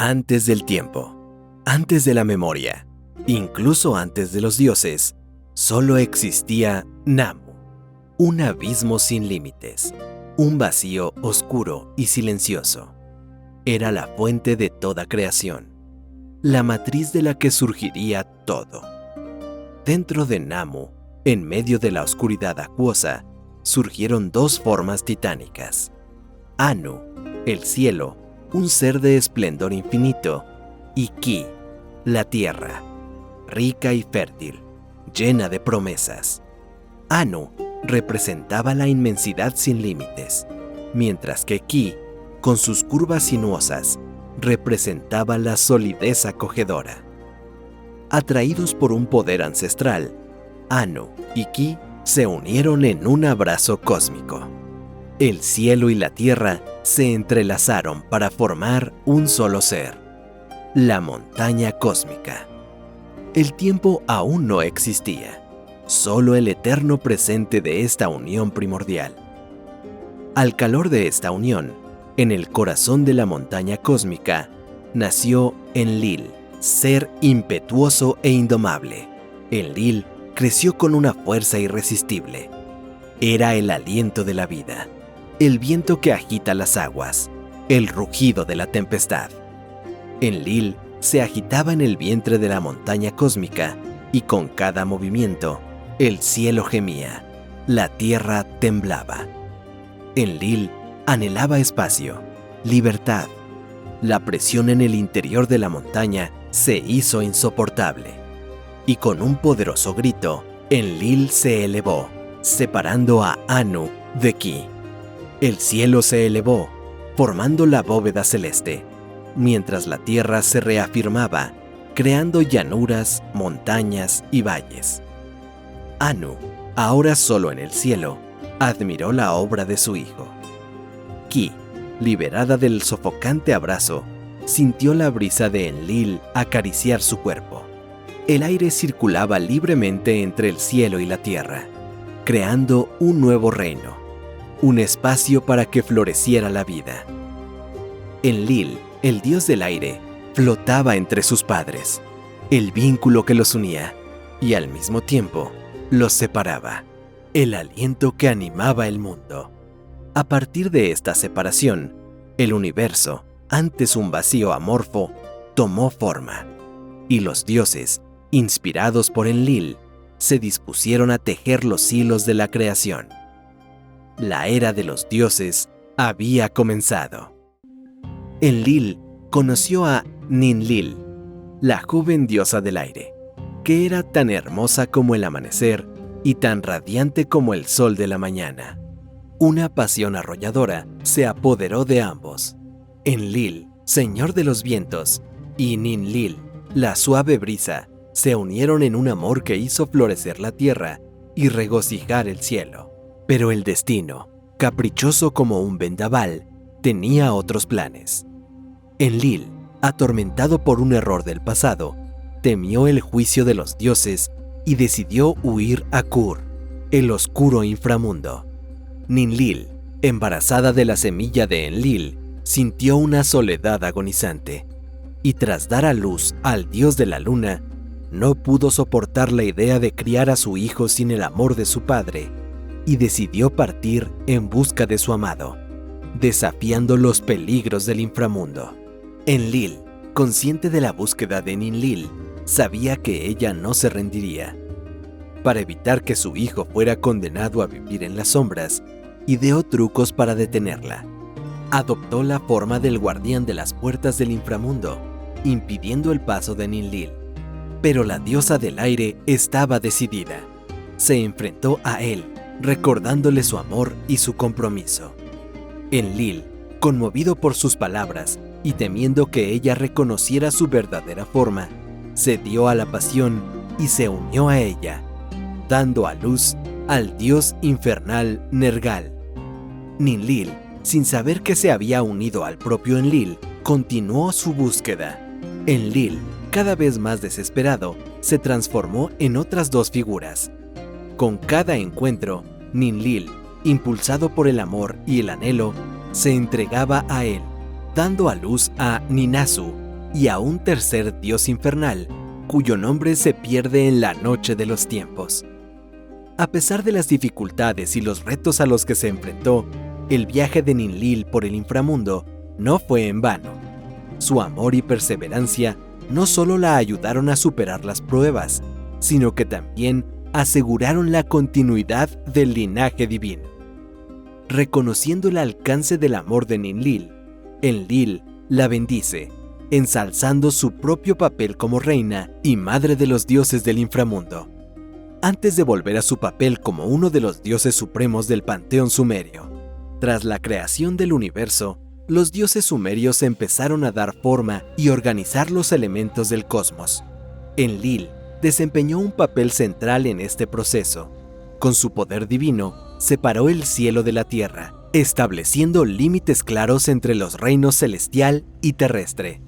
Antes del tiempo, antes de la memoria, incluso antes de los dioses, solo existía Namu, un abismo sin límites, un vacío oscuro y silencioso. Era la fuente de toda creación, la matriz de la que surgiría todo. Dentro de Namu, en medio de la oscuridad acuosa, surgieron dos formas titánicas. Anu, el cielo, un ser de esplendor infinito, y Ki, la tierra, rica y fértil, llena de promesas. Anu representaba la inmensidad sin límites, mientras que Ki, con sus curvas sinuosas, representaba la solidez acogedora. Atraídos por un poder ancestral, Anu y Ki se unieron en un abrazo cósmico. El cielo y la tierra se entrelazaron para formar un solo ser, la montaña cósmica. El tiempo aún no existía, solo el eterno presente de esta unión primordial. Al calor de esta unión, en el corazón de la montaña cósmica, nació Enlil, ser impetuoso e indomable. Enlil creció con una fuerza irresistible. Era el aliento de la vida, el viento que agita las aguas, el rugido de la tempestad. Enlil se agitaba en el vientre de la montaña cósmica y con cada movimiento, el cielo gemía, la tierra temblaba. Enlil anhelaba espacio, libertad. La presión en el interior de la montaña se hizo insoportable. Y con un poderoso grito, Enlil se elevó, separando a Anu de Ki. El cielo se elevó, formando la bóveda celeste, mientras la tierra se reafirmaba, creando llanuras, montañas y valles. Anu, ahora solo en el cielo, admiró la obra de su hijo. Ki, liberada del sofocante abrazo, sintió la brisa de Enlil acariciar su cuerpo. El aire circulaba libremente entre el cielo y la tierra, creando un nuevo reino, un espacio para que floreciera la vida. Enlil, el dios del aire, flotaba entre sus padres, el vínculo que los unía y al mismo tiempo los separaba, el aliento que animaba el mundo. A partir de esta separación, el universo, antes un vacío amorfo, tomó forma, y los dioses, inspirados por Enlil, se dispusieron a tejer los hilos de la creación. La era de los dioses había comenzado. Enlil conoció a Ninlil, la joven diosa del aire, que era tan hermosa como el amanecer y tan radiante como el sol de la mañana. Una pasión arrolladora se apoderó de ambos. Enlil, señor de los vientos, y Ninlil, la suave brisa, se unieron en un amor que hizo florecer la tierra y regocijar el cielo. Pero el destino, caprichoso como un vendaval, tenía otros planes. Enlil, atormentado por un error del pasado, temió el juicio de los dioses y decidió huir a Kur, el oscuro inframundo. Ninlil, embarazada de la semilla de Enlil, sintió una soledad agonizante, y tras dar a luz al dios de la luna, no pudo soportar la idea de criar a su hijo sin el amor de su padre, y decidió partir en busca de su amado, desafiando los peligros del inframundo. Enlil, consciente de la búsqueda de Ninlil, sabía que ella no se rendiría. Para evitar que su hijo fuera condenado a vivir en las sombras, ideó trucos para detenerla. Adoptó la forma del guardián de las puertas del inframundo, impidiendo el paso de Ninlil. Pero la diosa del aire estaba decidida. Se enfrentó a él, recordándole su amor y su compromiso. Enlil, conmovido por sus palabras y temiendo que ella reconociera su verdadera forma, cedió a la pasión y se unió a ella, dando a luz al dios infernal Nergal. Ninlil, sin saber que se había unido al propio Enlil, continuó su búsqueda. Enlil, cada vez más desesperado, se transformó en otras dos figuras. Con cada encuentro, Ninlil, impulsado por el amor y el anhelo, se entregaba a él, dando a luz a Ninasu, y a un tercer dios infernal, cuyo nombre se pierde en la noche de los tiempos. A pesar de las dificultades y los retos a los que se enfrentó, el viaje de Ninlil por el inframundo no fue en vano. Su amor y perseverancia no solo la ayudaron a superar las pruebas, sino que también aseguraron la continuidad del linaje divino. Reconociendo el alcance del amor de Ninlil, Enlil la bendice, ensalzando su propio papel como reina y madre de los dioses del inframundo, antes de volver a su papel como uno de los dioses supremos del panteón sumerio. Tras la creación del universo, los dioses sumerios empezaron a dar forma y organizar los elementos del cosmos. Enlil desempeñó un papel central en este proceso. Con su poder divino, separó el cielo de la tierra, estableciendo límites claros entre los reinos celestial y terrestre.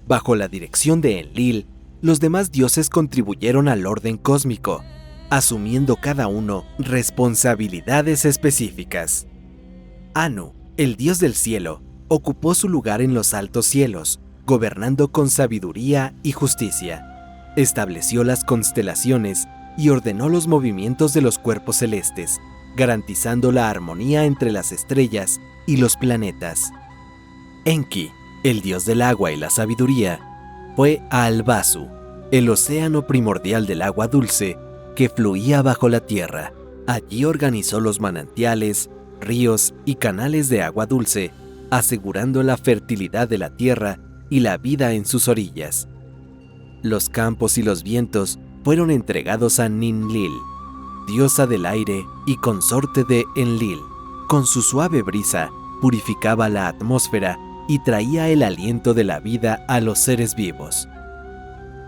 Bajo la dirección de Enlil, los demás dioses contribuyeron al orden cósmico, asumiendo cada uno responsabilidades específicas. Anu, el dios del cielo, ocupó su lugar en los altos cielos, gobernando con sabiduría y justicia. Estableció las constelaciones y ordenó los movimientos de los cuerpos celestes, garantizando la armonía entre las estrellas y los planetas. Enki, el dios del agua y la sabiduría, fue a Albazu, el océano primordial del agua dulce que fluía bajo la tierra. Allí organizó los manantiales, ríos y canales de agua dulce, asegurando la fertilidad de la tierra y la vida en sus orillas. Los campos y los vientos fueron entregados a Ninlil, diosa del aire y consorte de Enlil. Con su suave brisa, purificaba la atmósfera y traía el aliento de la vida a los seres vivos.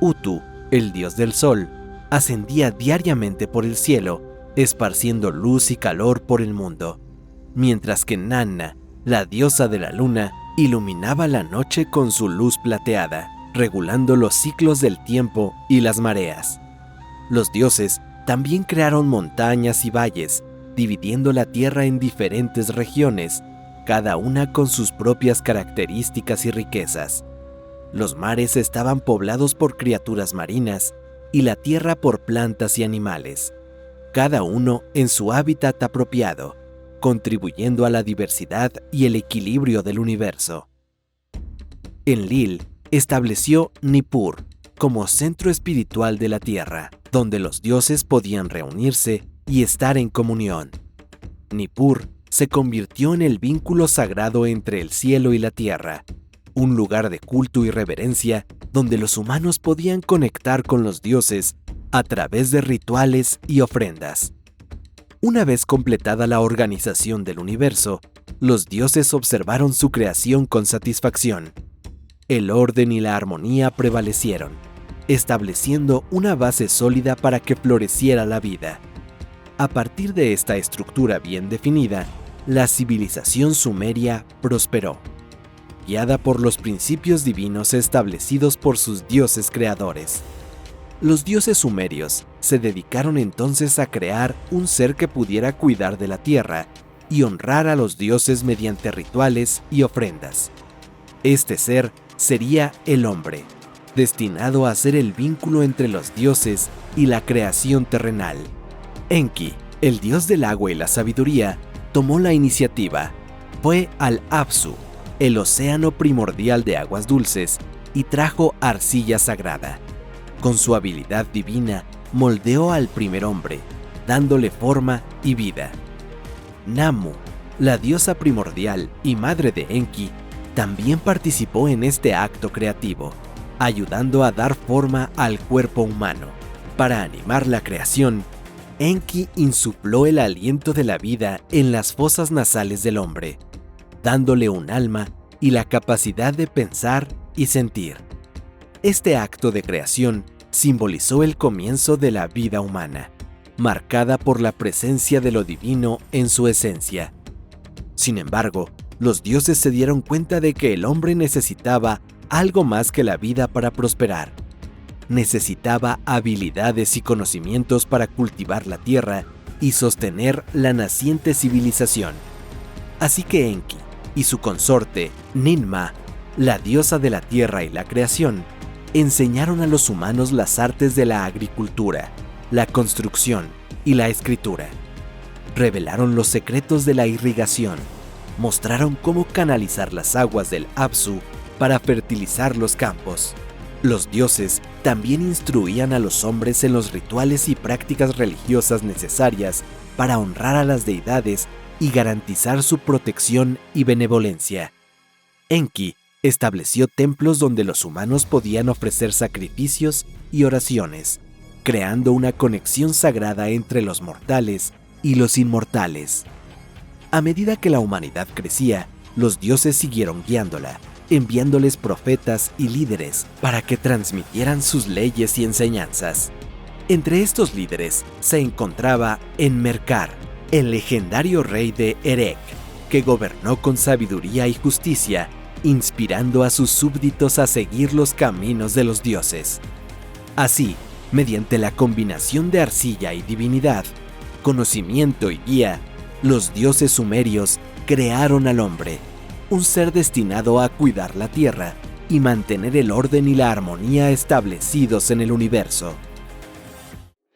Utu, el dios del sol, ascendía diariamente por el cielo, esparciendo luz y calor por el mundo, mientras que Nanna, la diosa de la luna, iluminaba la noche con su luz plateada, regulando los ciclos del tiempo y las mareas. Los dioses también crearon montañas y valles, dividiendo la tierra en diferentes regiones, cada una con sus propias características y riquezas. Los mares estaban poblados por criaturas marinas y la tierra por plantas y animales, cada uno en su hábitat apropiado, contribuyendo a la diversidad y el equilibrio del universo. Enlil estableció Nippur como centro espiritual de la tierra, donde los dioses podían reunirse y estar en comunión. Nippur se convirtió en el vínculo sagrado entre el cielo y la tierra, un lugar de culto y reverencia donde los humanos podían conectar con los dioses a través de rituales y ofrendas. Una vez completada la organización del universo, los dioses observaron su creación con satisfacción. El orden y la armonía prevalecieron, estableciendo una base sólida para que floreciera la vida. A partir de esta estructura bien definida, la civilización sumeria prosperó, guiada por los principios divinos establecidos por sus dioses creadores. Los dioses sumerios se dedicaron entonces a crear un ser que pudiera cuidar de la tierra y honrar a los dioses mediante rituales y ofrendas. Este ser sería el hombre, destinado a ser el vínculo entre los dioses y la creación terrenal. Enki, el dios del agua y la sabiduría, tomó la iniciativa. Fue al Apsu, el océano primordial de aguas dulces, y trajo arcilla sagrada. Con su habilidad divina, moldeó al primer hombre, dándole forma y vida. Namu, la diosa primordial y madre de Enki, también participó en este acto creativo, ayudando a dar forma al cuerpo humano. Para animar la creación, Enki insufló el aliento de la vida en las fosas nasales del hombre, dándole un alma y la capacidad de pensar y sentir. Este acto de creación simbolizó el comienzo de la vida humana, marcada por la presencia de lo divino en su esencia. Sin embargo, los dioses se dieron cuenta de que el hombre necesitaba algo más que la vida para prosperar. Necesitaba habilidades y conocimientos para cultivar la tierra y sostener la naciente civilización. Así que Enki y su consorte, Ninma, la diosa de la tierra y la creación, enseñaron a los humanos las artes de la agricultura, la construcción y la escritura. Revelaron los secretos de la irrigación, mostraron cómo canalizar las aguas del Apsu para fertilizar los campos. Los dioses también instruían a los hombres en los rituales y prácticas religiosas necesarias para honrar a las deidades y garantizar su protección y benevolencia. Enki estableció templos donde los humanos podían ofrecer sacrificios y oraciones, creando una conexión sagrada entre los mortales y los inmortales. A medida que la humanidad crecía, los dioses siguieron guiándola, enviándoles profetas y líderes para que transmitieran sus leyes y enseñanzas. Entre estos líderes se encontraba Enmerkar, el legendario rey de Erech, que gobernó con sabiduría y justicia, inspirando a sus súbditos a seguir los caminos de los dioses. Así, mediante la combinación de arcilla y divinidad, conocimiento y guía, los dioses sumerios crearon al hombre, un ser destinado a cuidar la tierra y mantener el orden y la armonía establecidos en el universo.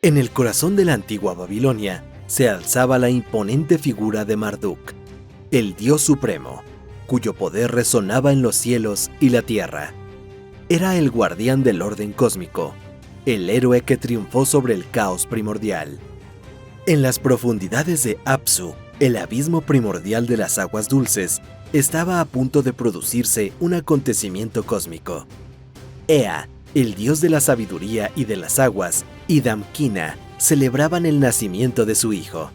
En el corazón de la antigua Babilonia se alzaba la imponente figura de Marduk, el dios supremo, cuyo poder resonaba en los cielos y la tierra. Era el guardián del orden cósmico, el héroe que triunfó sobre el caos primordial. En las profundidades de Apsu, el abismo primordial de las aguas dulces, estaba a punto de producirse un acontecimiento cósmico. Ea, el dios de la sabiduría y de las aguas, y Damkina celebraban el nacimiento de su hijo.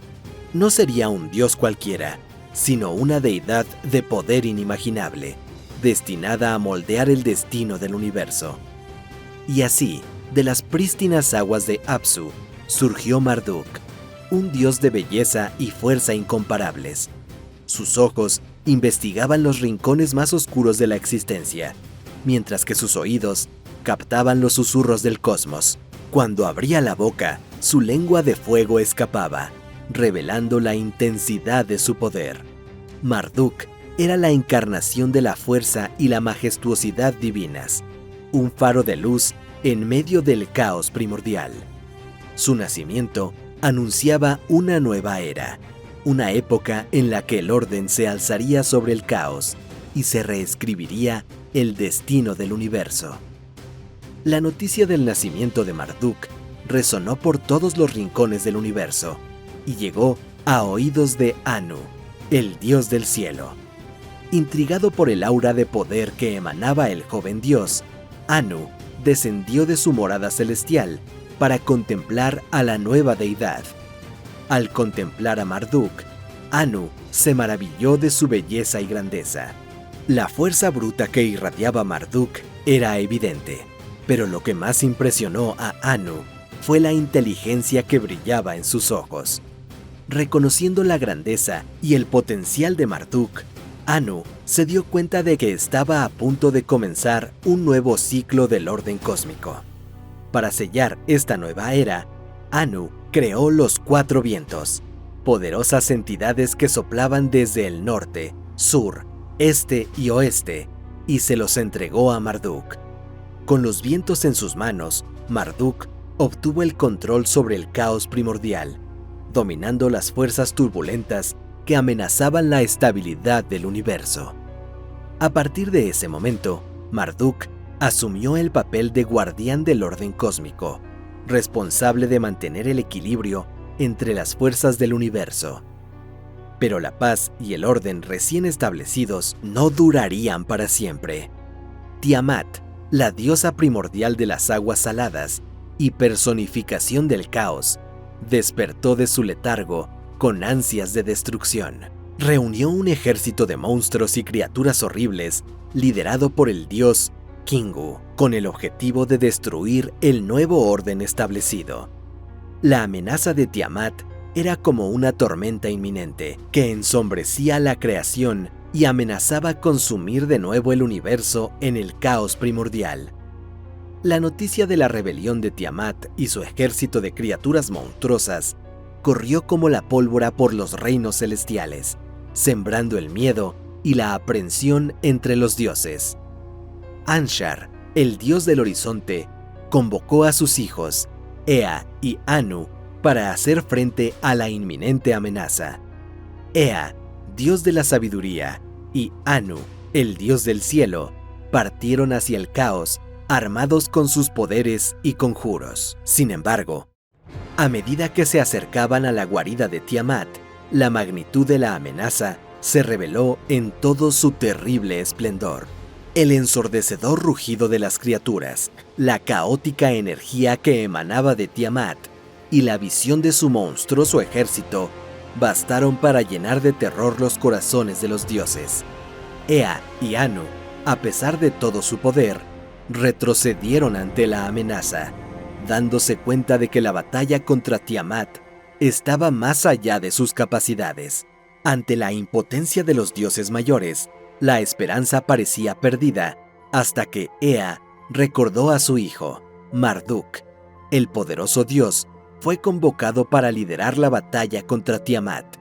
No sería un dios cualquiera, sino una deidad de poder inimaginable, destinada a moldear el destino del universo. Y así, de las prístinas aguas de Apsu, surgió Marduk, un dios de belleza y fuerza incomparables. Sus ojos investigaban los rincones más oscuros de la existencia, mientras que sus oídos captaban los susurros del cosmos. Cuando abría la boca, su lengua de fuego escapaba, revelando la intensidad de su poder. Marduk era la encarnación de la fuerza y la majestuosidad divinas, un faro de luz en medio del caos primordial. Su nacimiento anunciaba una nueva era, una época en la que el orden se alzaría sobre el caos y se reescribiría el destino del universo. La noticia del nacimiento de Marduk resonó por todos los rincones del universo y llegó a oídos de Anu, el dios del cielo. Intrigado por el aura de poder que emanaba el joven dios, Anu descendió de su morada celestial para contemplar a la nueva deidad. Al contemplar a Marduk, Anu se maravilló de su belleza y grandeza. La fuerza bruta que irradiaba Marduk era evidente, pero lo que más impresionó a Anu fue la inteligencia que brillaba en sus ojos. Reconociendo la grandeza y el potencial de Marduk, Anu se dio cuenta de que estaba a punto de comenzar un nuevo ciclo del orden cósmico. Para sellar esta nueva era, Anu creó los 4 vientos, poderosas entidades que soplaban desde el norte, sur, este y oeste, y se los entregó a Marduk. Con los vientos en sus manos, Marduk obtuvo el control sobre el caos primordial, dominando las fuerzas turbulentas que amenazaban la estabilidad del universo. A partir de ese momento, Marduk asumió el papel de guardián del orden cósmico, responsable de mantener el equilibrio entre las fuerzas del universo. Pero la paz y el orden recién establecidos no durarían para siempre. Tiamat, la diosa primordial de las aguas saladas y personificación del caos, despertó de su letargo con ansias de destrucción. Reunió un ejército de monstruos y criaturas horribles liderado por el dios Kingu, con el objetivo de destruir el nuevo orden establecido. La amenaza de Tiamat era como una tormenta inminente que ensombrecía la creación y amenazaba consumir de nuevo el universo en el caos primordial. La noticia de la rebelión de Tiamat y su ejército de criaturas monstruosas corrió como la pólvora por los reinos celestiales, sembrando el miedo y la aprensión entre los dioses. Anshar, el dios del horizonte, convocó a sus hijos, Ea y Anu, para hacer frente a la inminente amenaza. Ea, dios de la sabiduría, y Anu, el dios del cielo, partieron hacia el caos, armados con sus poderes y conjuros. Sin embargo, a medida que se acercaban a la guarida de Tiamat, la magnitud de la amenaza se reveló en todo su terrible esplendor. El ensordecedor rugido de las criaturas, la caótica energía que emanaba de Tiamat y la visión de su monstruoso ejército bastaron para llenar de terror los corazones de los dioses. Ea y Anu, a pesar de todo su poder, retrocedieron ante la amenaza, dándose cuenta de que la batalla contra Tiamat estaba más allá de sus capacidades. Ante la impotencia de los dioses mayores, la esperanza parecía perdida, hasta que Ea recordó a su hijo, Marduk. El poderoso dios fue convocado para liderar la batalla contra Tiamat.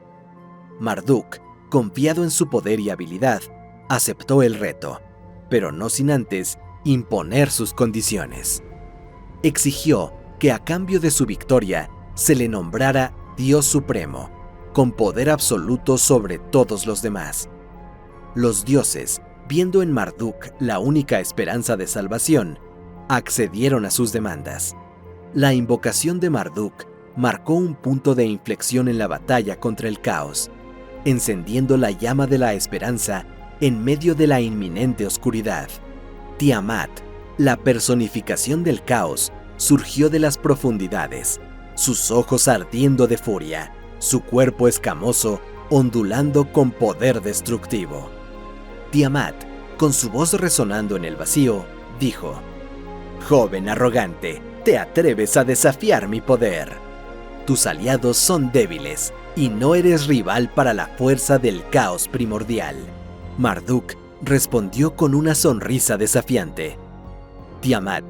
Marduk, confiado en su poder y habilidad, aceptó el reto, pero no sin antes imponer sus condiciones. Exigió que a cambio de su victoria se le nombrara Dios Supremo, con poder absoluto sobre todos los demás. Los dioses, viendo en Marduk la única esperanza de salvación, accedieron a sus demandas. La invocación de Marduk marcó un punto de inflexión en la batalla contra el caos, encendiendo la llama de la esperanza en medio de la inminente oscuridad. Tiamat, la personificación del caos, surgió de las profundidades, sus ojos ardiendo de furia, su cuerpo escamoso ondulando con poder destructivo. Tiamat, con su voz resonando en el vacío, dijo: «Joven arrogante, te atreves a desafiar mi poder. Tus aliados son débiles y no eres rival para la fuerza del caos primordial». Marduk respondió con una sonrisa desafiante: «Tiamat,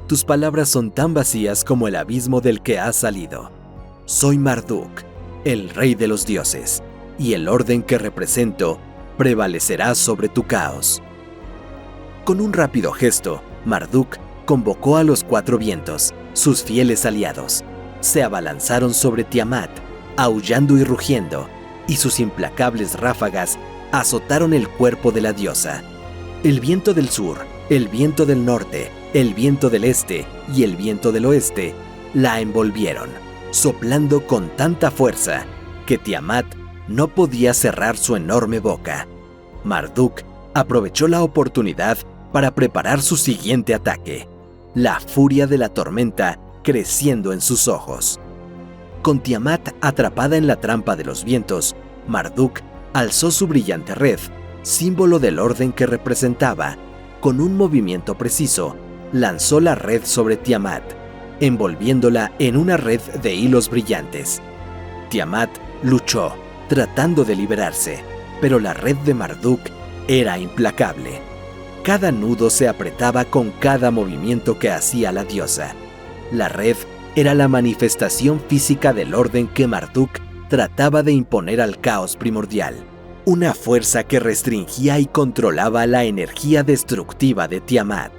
tus palabras son tan vacías como el abismo del que has salido. Soy Marduk, el rey de los dioses, y el orden que represento prevalecerá sobre tu caos». Con un rápido gesto, Marduk convocó a los cuatro vientos, sus fieles aliados. Se abalanzaron sobre Tiamat, aullando y rugiendo, y sus implacables ráfagas azotaron el cuerpo de la diosa. El viento del sur, el viento del norte, el viento del este y el viento del oeste la envolvieron, soplando con tanta fuerza que Tiamat no podía cerrar su enorme boca. Marduk aprovechó la oportunidad para preparar su siguiente ataque, la furia de la tormenta creciendo en sus ojos. Con Tiamat atrapada en la trampa de los vientos, Marduk alzó su brillante red, símbolo del orden que representaba. Con un movimiento preciso, lanzó la red sobre Tiamat, envolviéndola en una red de hilos brillantes. Tiamat luchó, tratando de liberarse, pero la red de Marduk era implacable. Cada nudo se apretaba con cada movimiento que hacía la diosa. La red era la manifestación física del orden que Marduk trataba de imponer al caos primordial, una fuerza que restringía y controlaba la energía destructiva de Tiamat.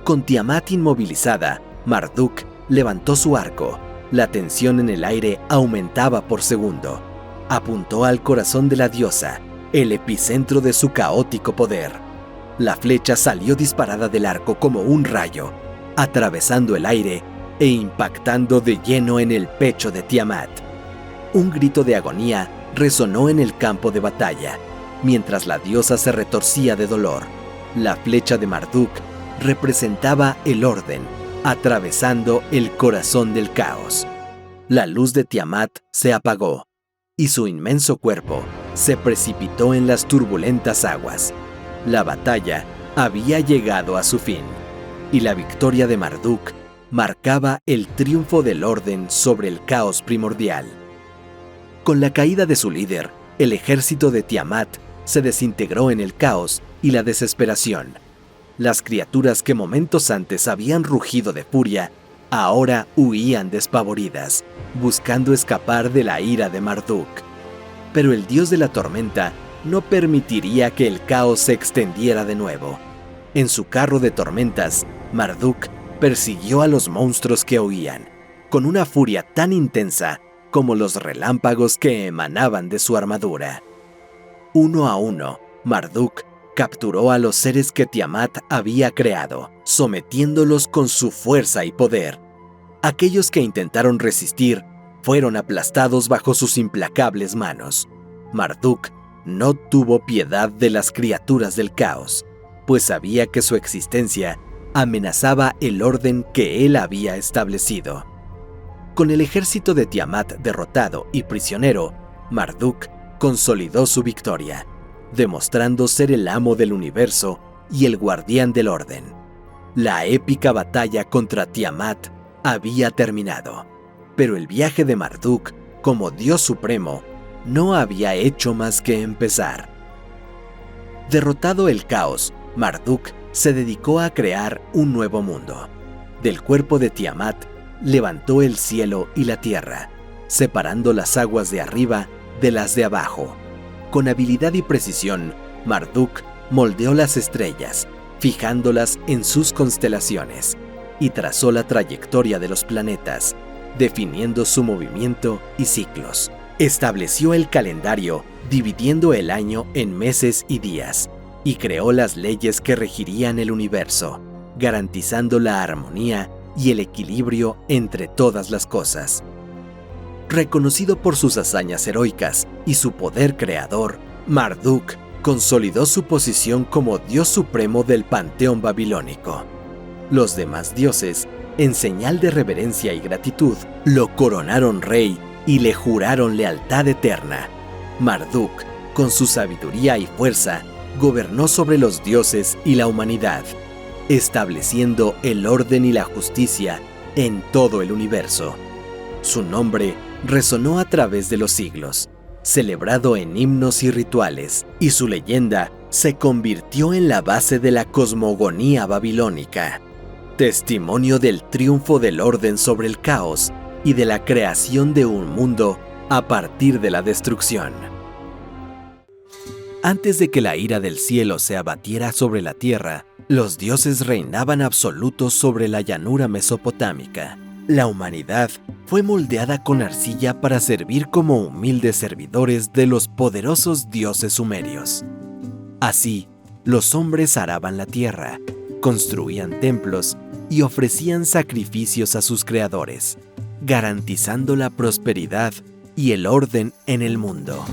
Con Tiamat inmovilizada, Marduk levantó su arco. La tensión en el aire aumentaba por segundo. Apuntó al corazón de la diosa, el epicentro de su caótico poder. La flecha salió disparada del arco como un rayo, atravesando el aire e impactando de lleno en el pecho de Tiamat. Un grito de agonía resonó en el campo de batalla, mientras la diosa se retorcía de dolor. La flecha de Marduk representaba el orden, atravesando el corazón del caos. La luz de Tiamat se apagó, y su inmenso cuerpo se precipitó en las turbulentas aguas. La batalla había llegado a su fin, y la victoria de Marduk marcaba el triunfo del orden sobre el caos primordial. Con la caída de su líder, el ejército de Tiamat se desintegró en el caos y la desesperación. Las criaturas que momentos antes habían rugido de furia, ahora huían despavoridas, buscando escapar de la ira de Marduk. Pero el dios de la tormenta no permitiría que el caos se extendiera de nuevo. En su carro de tormentas, Marduk persiguió a los monstruos que huían, con una furia tan intensa como los relámpagos que emanaban de su armadura. Uno a uno, Marduk capturó a los seres que Tiamat había creado, sometiéndolos con su fuerza y poder. Aquellos que intentaron resistir fueron aplastados bajo sus implacables manos. Marduk no tuvo piedad de las criaturas del caos, pues sabía que su existencia amenazaba el orden que él había establecido. Con el ejército de Tiamat derrotado y prisionero, Marduk consolidó su victoria, demostrando ser el amo del universo y el guardián del orden. La épica batalla contra Tiamat había terminado, pero el viaje de Marduk como Dios Supremo no había hecho más que empezar. Derrotado el caos, Marduk se dedicó a crear un nuevo mundo. Del cuerpo de Tiamat levantó el cielo y la tierra, separando las aguas de arriba de las de abajo. Con habilidad y precisión, Marduk moldeó las estrellas, fijándolas en sus constelaciones, y trazó la trayectoria de los planetas, definiendo su movimiento y ciclos. Estableció el calendario, dividiendo el año en meses y días, y creó las leyes que regirían el universo, garantizando la armonía y el equilibrio entre todas las cosas. Reconocido por sus hazañas heroicas y su poder creador, Marduk consolidó su posición como Dios Supremo del panteón babilónico. Los demás dioses, en señal de reverencia y gratitud, lo coronaron rey y le juraron lealtad eterna. Marduk, con su sabiduría y fuerza, gobernó sobre los dioses y la humanidad, estableciendo el orden y la justicia en todo el universo. Su nombre resonó a través de los siglos, celebrado en himnos y rituales, y su leyenda se convirtió en la base de la cosmogonía babilónica, testimonio del triunfo del orden sobre el caos y de la creación de un mundo a partir de la destrucción. Antes de que la ira del cielo se abatiera sobre la tierra, los dioses reinaban absolutos sobre la llanura mesopotámica. La humanidad fue moldeada con arcilla para servir como humildes servidores de los poderosos dioses sumerios. Así, los hombres araban la tierra, construían templos y ofrecían sacrificios a sus creadores, garantizando la prosperidad y el orden en el mundo.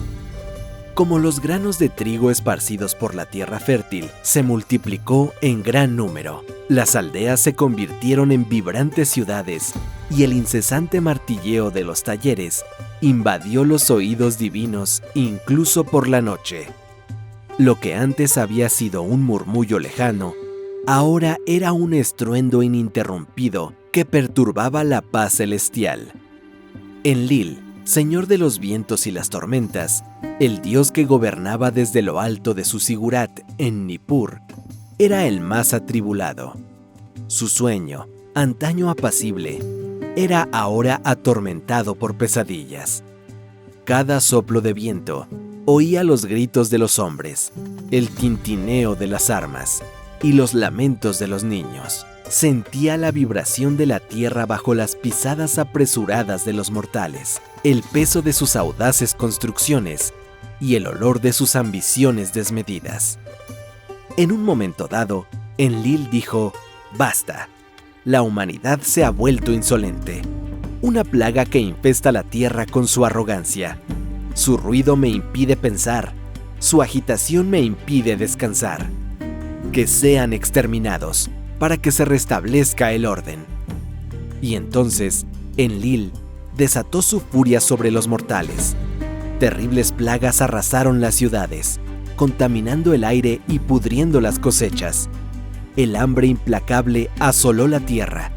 Como los granos de trigo esparcidos por la tierra fértil se multiplicó en gran número, las aldeas se convirtieron en vibrantes ciudades y el incesante martilleo de los talleres invadió los oídos divinos incluso por la noche. Lo que antes había sido un murmullo lejano, ahora era un estruendo ininterrumpido que perturbaba la paz celestial. Enlil, señor de los vientos y las tormentas, el dios que gobernaba desde lo alto de su sigurat en Nippur, era el más atribulado. Su sueño, antaño apacible, era ahora atormentado por pesadillas. Cada soplo de viento oía los gritos de los hombres, el tintineo de las armas y los lamentos de los niños. Sentía la vibración de la tierra bajo las pisadas apresuradas de los mortales, el peso de sus audaces construcciones y el olor de sus ambiciones desmedidas. En un momento dado, Enlil dijo: «Basta, la humanidad se ha vuelto insolente, una plaga que infesta la tierra con su arrogancia. Su ruido me impide pensar, su agitación me impide descansar. Que sean exterminados, para que se restablezca el orden». Y entonces, Enlil desató su furia sobre los mortales. Terribles plagas arrasaron las ciudades, contaminando el aire y pudriendo las cosechas. El hambre implacable asoló la tierra,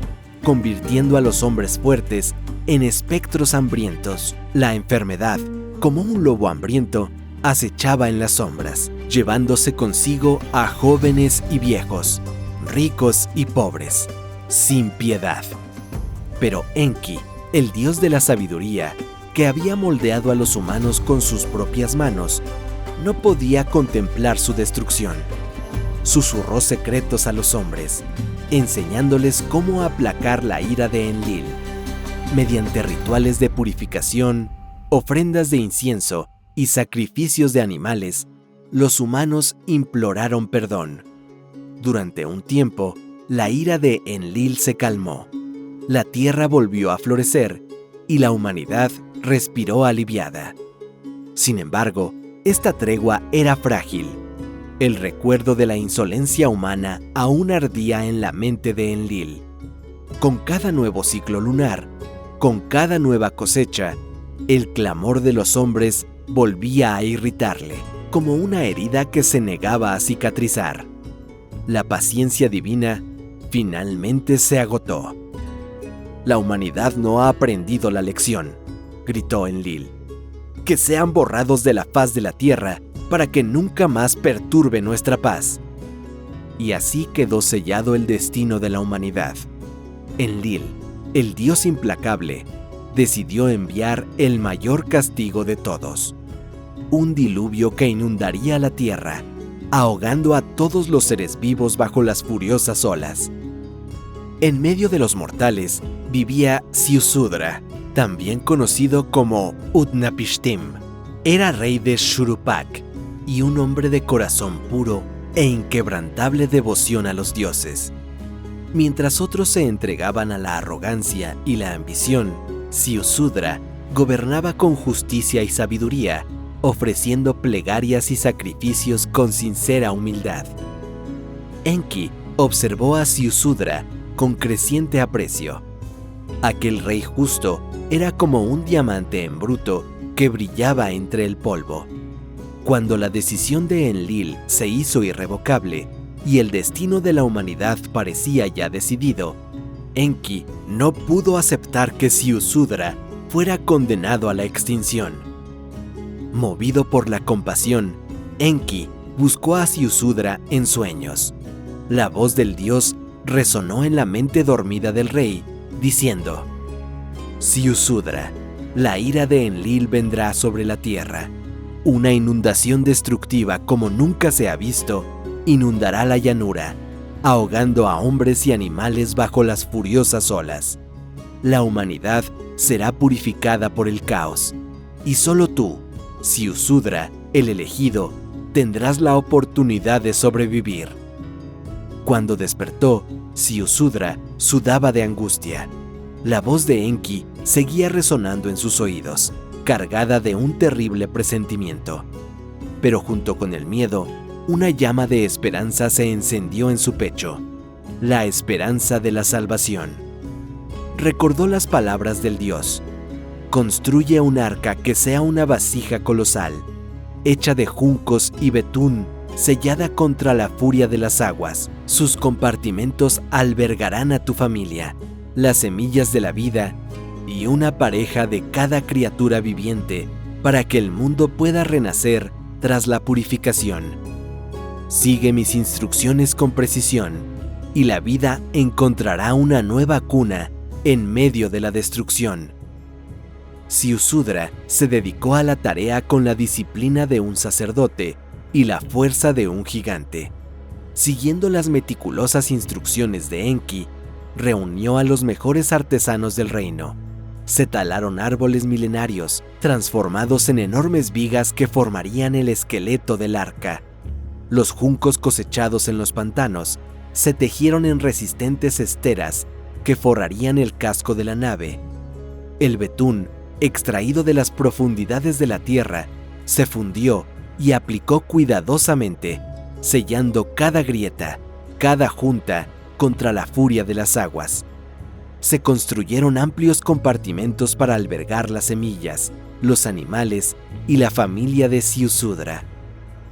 convirtiendo a los hombres fuertes en espectros hambrientos. La enfermedad, como un lobo hambriento, acechaba en las sombras, llevándose consigo a jóvenes y viejos, ricos y pobres, sin piedad. Pero Enki, el dios de la sabiduría, que había moldeado a los humanos con sus propias manos, no podía contemplar su destrucción. susurró secretos a los hombres, enseñándoles cómo aplacar la ira de Enlil. Mediante rituales de purificación, ofrendas de incienso y sacrificios de animales, los humanos imploraron perdón. Durante un tiempo, la ira de Enlil se calmó. La tierra volvió a florecer y la humanidad respiró aliviada. Sin embargo, esta tregua era frágil. El recuerdo de la insolencia humana aún ardía en la mente de Enlil. Con cada nuevo ciclo lunar, con cada nueva cosecha, el clamor de los hombres volvía a irritarle, como una herida que se negaba a cicatrizar. La paciencia divina finalmente se agotó. «La humanidad no ha aprendido la lección», gritó Enlil. «Que sean borrados de la faz de la tierra para que nunca más perturbe nuestra paz». Y así quedó sellado el destino de la humanidad. Enlil, el dios implacable, decidió enviar el mayor castigo de todos: un diluvio que inundaría la tierra, ahogando a todos los seres vivos bajo las furiosas olas. En medio de los mortales vivía Ziusudra, también conocido como Utnapishtim. Era rey de Shuruppak y un hombre de corazón puro e inquebrantable devoción a los dioses. Mientras otros se entregaban a la arrogancia y la ambición, Ziusudra gobernaba con justicia y sabiduría, ofreciendo plegarias y sacrificios con sincera humildad. Enki observó a Ziusudra con creciente aprecio. Aquel rey justo era como un diamante en bruto que brillaba entre el polvo. Cuando la decisión de Enlil se hizo irrevocable y el destino de la humanidad parecía ya decidido, Enki no pudo aceptar que Ziusudra fuera condenado a la extinción. Movido por la compasión, Enki buscó a Ziusudra en sueños. La voz del dios resonó en la mente dormida del rey, diciendo: «Ziusudra, la ira de Enlil vendrá sobre la tierra. Una inundación destructiva como nunca se ha visto inundará la llanura, ahogando a hombres y animales bajo las furiosas olas. La humanidad será purificada por el caos, y solo tú, Ziusudra, el elegido, tendrás la oportunidad de sobrevivir». Cuando despertó, Ziusudra sudaba de angustia. La voz de Enki seguía resonando en sus oídos, cargada de un terrible presentimiento. Pero junto con el miedo, una llama de esperanza se encendió en su pecho, la esperanza de la salvación. Recordó las palabras del dios: «Construye un arca que sea una vasija colosal, hecha de juncos y betún, sellada contra la furia de las aguas. Sus compartimentos albergarán a tu familia, las semillas de la vida y una pareja de cada criatura viviente para que el mundo pueda renacer tras la purificación. Sigue mis instrucciones con precisión y la vida encontrará una nueva cuna en medio de la destrucción». Ziusudra se dedicó a la tarea con la disciplina de un sacerdote y la fuerza de un gigante. Siguiendo las meticulosas instrucciones de Enki, reunió a los mejores artesanos del reino. Se talaron árboles milenarios, transformados en enormes vigas que formarían el esqueleto del arca. Los juncos cosechados en los pantanos se tejieron en resistentes esteras que forrarían el casco de la nave. El betún, extraído de las profundidades de la tierra, se fundió y aplicó cuidadosamente, sellando cada grieta, cada junta contra la furia de las aguas. Se construyeron amplios compartimentos para albergar las semillas, los animales y la familia de Ziusudra.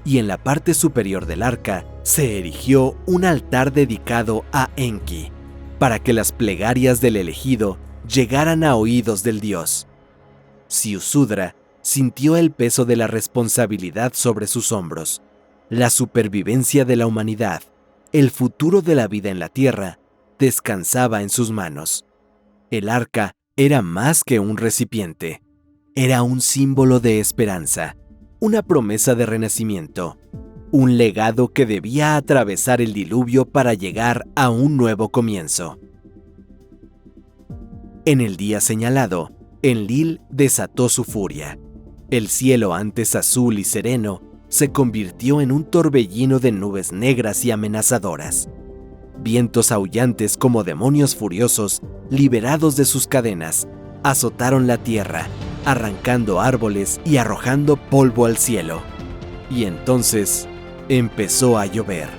Y en la parte superior del arca se erigió un altar dedicado a Enki, para que las plegarias del elegido llegaran a oídos del dios. Ziusudra sintió el peso de la responsabilidad sobre sus hombros. La supervivencia de la humanidad, el futuro de la vida en la tierra, descansaba en sus manos. El arca era más que un recipiente. Era un símbolo de esperanza, una promesa de renacimiento. un legado que debía atravesar el diluvio para llegar a un nuevo comienzo. En el día señalado, Enlil desató su furia. El cielo, antes azul y sereno, se convirtió en un torbellino de nubes negras y amenazadoras. Vientos aullantes como demonios furiosos, liberados de sus cadenas, azotaron la tierra, arrancando árboles y arrojando polvo al cielo. Y entonces empezó a llover.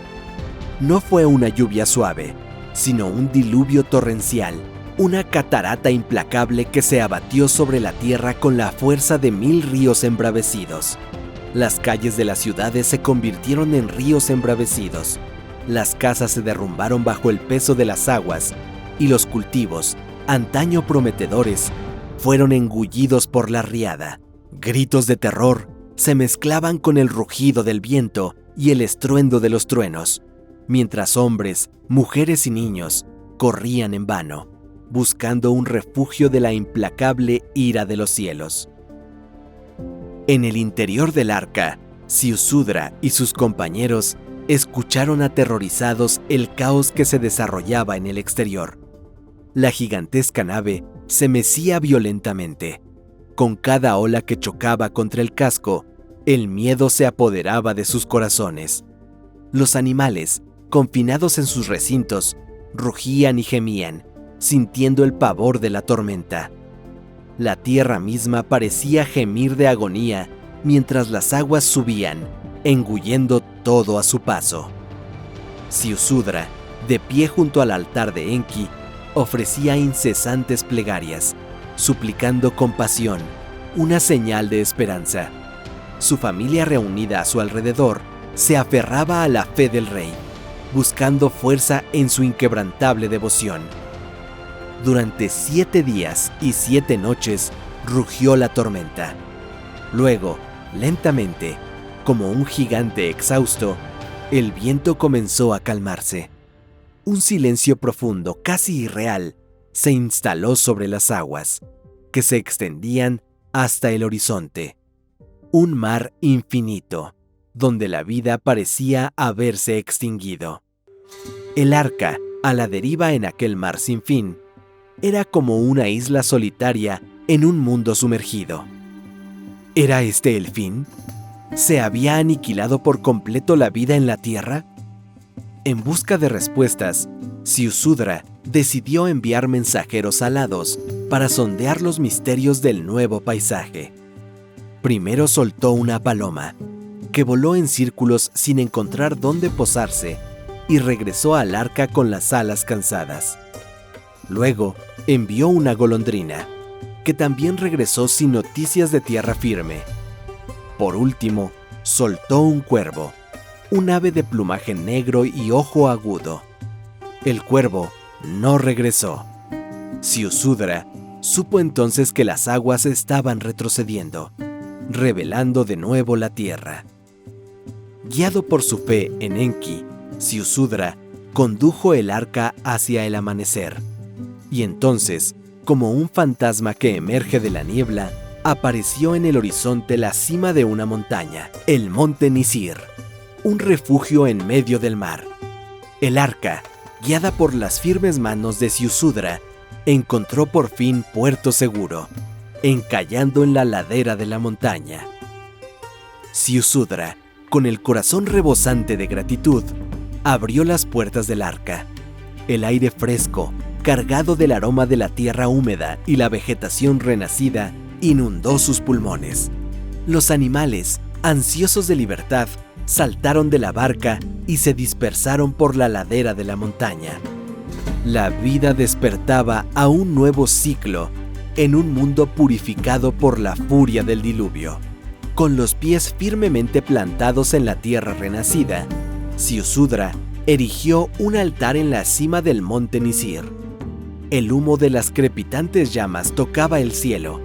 No fue una lluvia suave, sino un diluvio torrencial, una catarata implacable que se abatió sobre la tierra con la fuerza de 1000 ríos embravecidos. Las calles de las ciudades se convirtieron en ríos embravecidos. Las casas se derrumbaron bajo el peso de las aguas y los cultivos, antaño prometedores, fueron engullidos por la riada. Gritos de terror se mezclaban con el rugido del viento y el estruendo de los truenos, mientras hombres, mujeres y niños corrían en vano, buscando un refugio de la implacable ira de los cielos. En el interior del arca, Ziusudra y sus compañeros escucharon aterrorizados el caos que se desarrollaba en el exterior. La gigantesca nave se mecía violentamente. Con cada ola que chocaba contra el casco, el miedo se apoderaba de sus corazones. Los animales, confinados en sus recintos, rugían y gemían, sintiendo el pavor de la tormenta. La tierra misma parecía gemir de agonía mientras las aguas subían, engullendo todo a su paso. Ziusudra, de pie junto al altar de Enki, ofrecía incesantes plegarias, suplicando compasión, una señal de esperanza. Su familia reunida a su alrededor se aferraba a la fe del rey, buscando fuerza en su inquebrantable devoción. Durante 7 días y 7 noches rugió la tormenta. Luego, lentamente, como un gigante exhausto, el viento comenzó a calmarse. Un silencio profundo, casi irreal, se instaló sobre las aguas, que se extendían hasta el horizonte. Un mar infinito, donde la vida parecía haberse extinguido. El arca, a la deriva en aquel mar sin fin, era como una isla solitaria en un mundo sumergido. ¿Era este el fin? ¿Se había aniquilado por completo la vida en la tierra? En busca de respuestas, Ziusudra decidió enviar mensajeros alados para sondear los misterios del nuevo paisaje. Primero soltó una paloma, que voló en círculos sin encontrar dónde posarse, y regresó al arca con las alas cansadas. Luego envió una golondrina, que también regresó sin noticias de tierra firme. Por último, soltó un cuervo, un ave de plumaje negro y ojo agudo. El cuervo no regresó. Ziusudra supo entonces que las aguas estaban retrocediendo, revelando de nuevo la tierra. Guiado por su fe en Enki, Ziusudra condujo el arca hacia el amanecer. Y entonces, como un fantasma que emerge de la niebla, apareció en el horizonte la cima de una montaña, el monte Nisir, un refugio en medio del mar. El arca, guiada por las firmes manos de Ziusudra, encontró por fin puerto seguro, encallando en la ladera de la montaña. Ziusudra, con el corazón rebosante de gratitud, abrió las puertas del arca. El aire fresco, cargado del aroma de la tierra húmeda y la vegetación renacida, inundó sus pulmones. Los animales, ansiosos de libertad, saltaron de la barca y se dispersaron por la ladera de la montaña. La vida despertaba a un nuevo ciclo en un mundo purificado por la furia del diluvio. Con los pies firmemente plantados en la tierra renacida, Ziusudra erigió un altar en la cima del monte Nisir. El humo de las crepitantes llamas tocaba el cielo,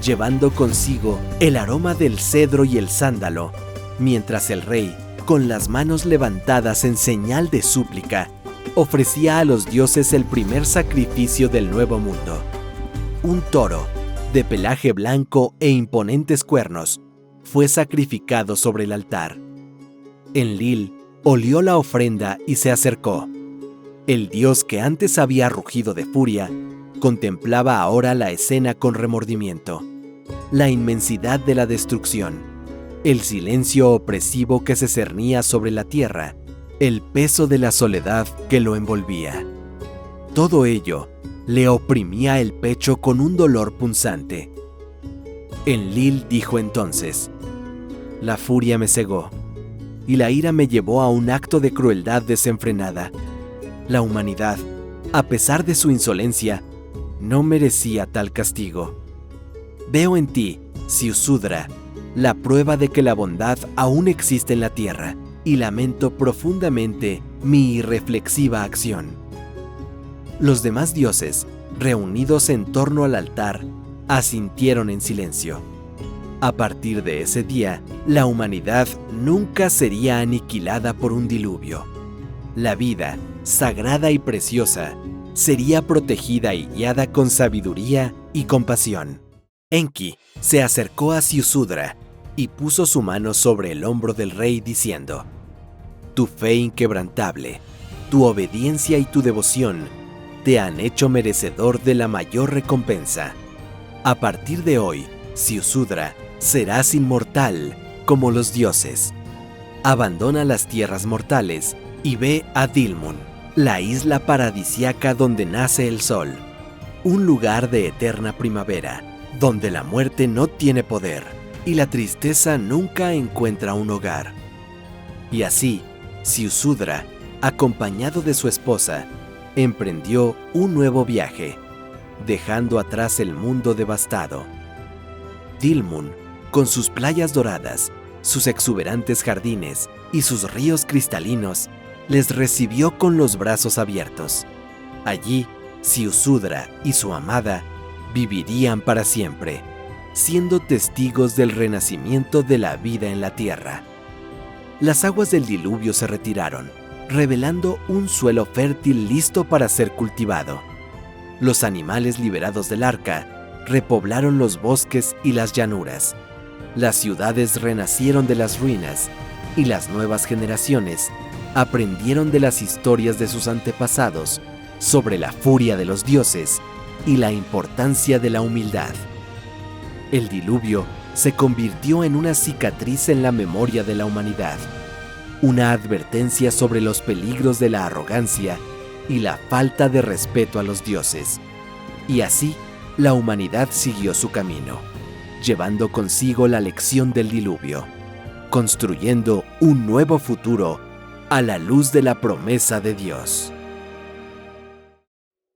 llevando consigo el aroma del cedro y el sándalo, mientras el rey, con las manos levantadas en señal de súplica, ofrecía a los dioses el primer sacrificio del nuevo mundo. Un toro, de pelaje blanco e imponentes cuernos, fue sacrificado sobre el altar. Enlil olió la ofrenda y se acercó. El dios que antes había rugido de furia, contemplaba ahora la escena con remordimiento. La inmensidad de la destrucción, el silencio opresivo que se cernía sobre la tierra, el peso de la soledad que lo envolvía. Todo ello le oprimía el pecho con un dolor punzante. Enlil dijo entonces: la furia me cegó, y la ira me llevó a un acto de crueldad desenfrenada. La humanidad, a pesar de su insolencia, no merecía tal castigo. Veo en ti, Ziusudra, la prueba de que la bondad aún existe en la tierra, y lamento profundamente mi irreflexiva acción. Los demás dioses, reunidos en torno al altar, asintieron en silencio. A partir de ese día, la humanidad nunca sería aniquilada por un diluvio. La vida, sagrada y preciosa, sería protegida y guiada con sabiduría y compasión. Enki se acercó a Ziusudra y puso su mano sobre el hombro del rey diciendo: tu fe inquebrantable, tu obediencia y tu devoción te han hecho merecedor de la mayor recompensa. A partir de hoy, Ziusudra, serás inmortal como los dioses. Abandona las tierras mortales y ve a Dilmun, la isla paradisiaca donde nace el sol, un lugar de eterna primavera, donde la muerte no tiene poder y la tristeza nunca encuentra un hogar. Y así, Ziusudra, acompañado de su esposa, emprendió un nuevo viaje, dejando atrás el mundo devastado. Dilmun, con sus playas doradas, sus exuberantes jardines y sus ríos cristalinos, les recibió con los brazos abiertos. Allí, Ziusudra y su amada vivirían para siempre, siendo testigos del renacimiento de la vida en la tierra. Las aguas del diluvio se retiraron, revelando un suelo fértil listo para ser cultivado. Los animales liberados del arca repoblaron los bosques y las llanuras. Las ciudades renacieron de las ruinas y las nuevas generaciones aprendieron de las historias de sus antepasados sobre la furia de los dioses y la importancia de la humildad. El diluvio se convirtió en una cicatriz en la memoria de la humanidad, una advertencia sobre los peligros de la arrogancia y la falta de respeto a los dioses. Y así, la humanidad siguió su camino, llevando consigo la lección del diluvio, construyendo un nuevo futuro a la luz de la promesa de Dios.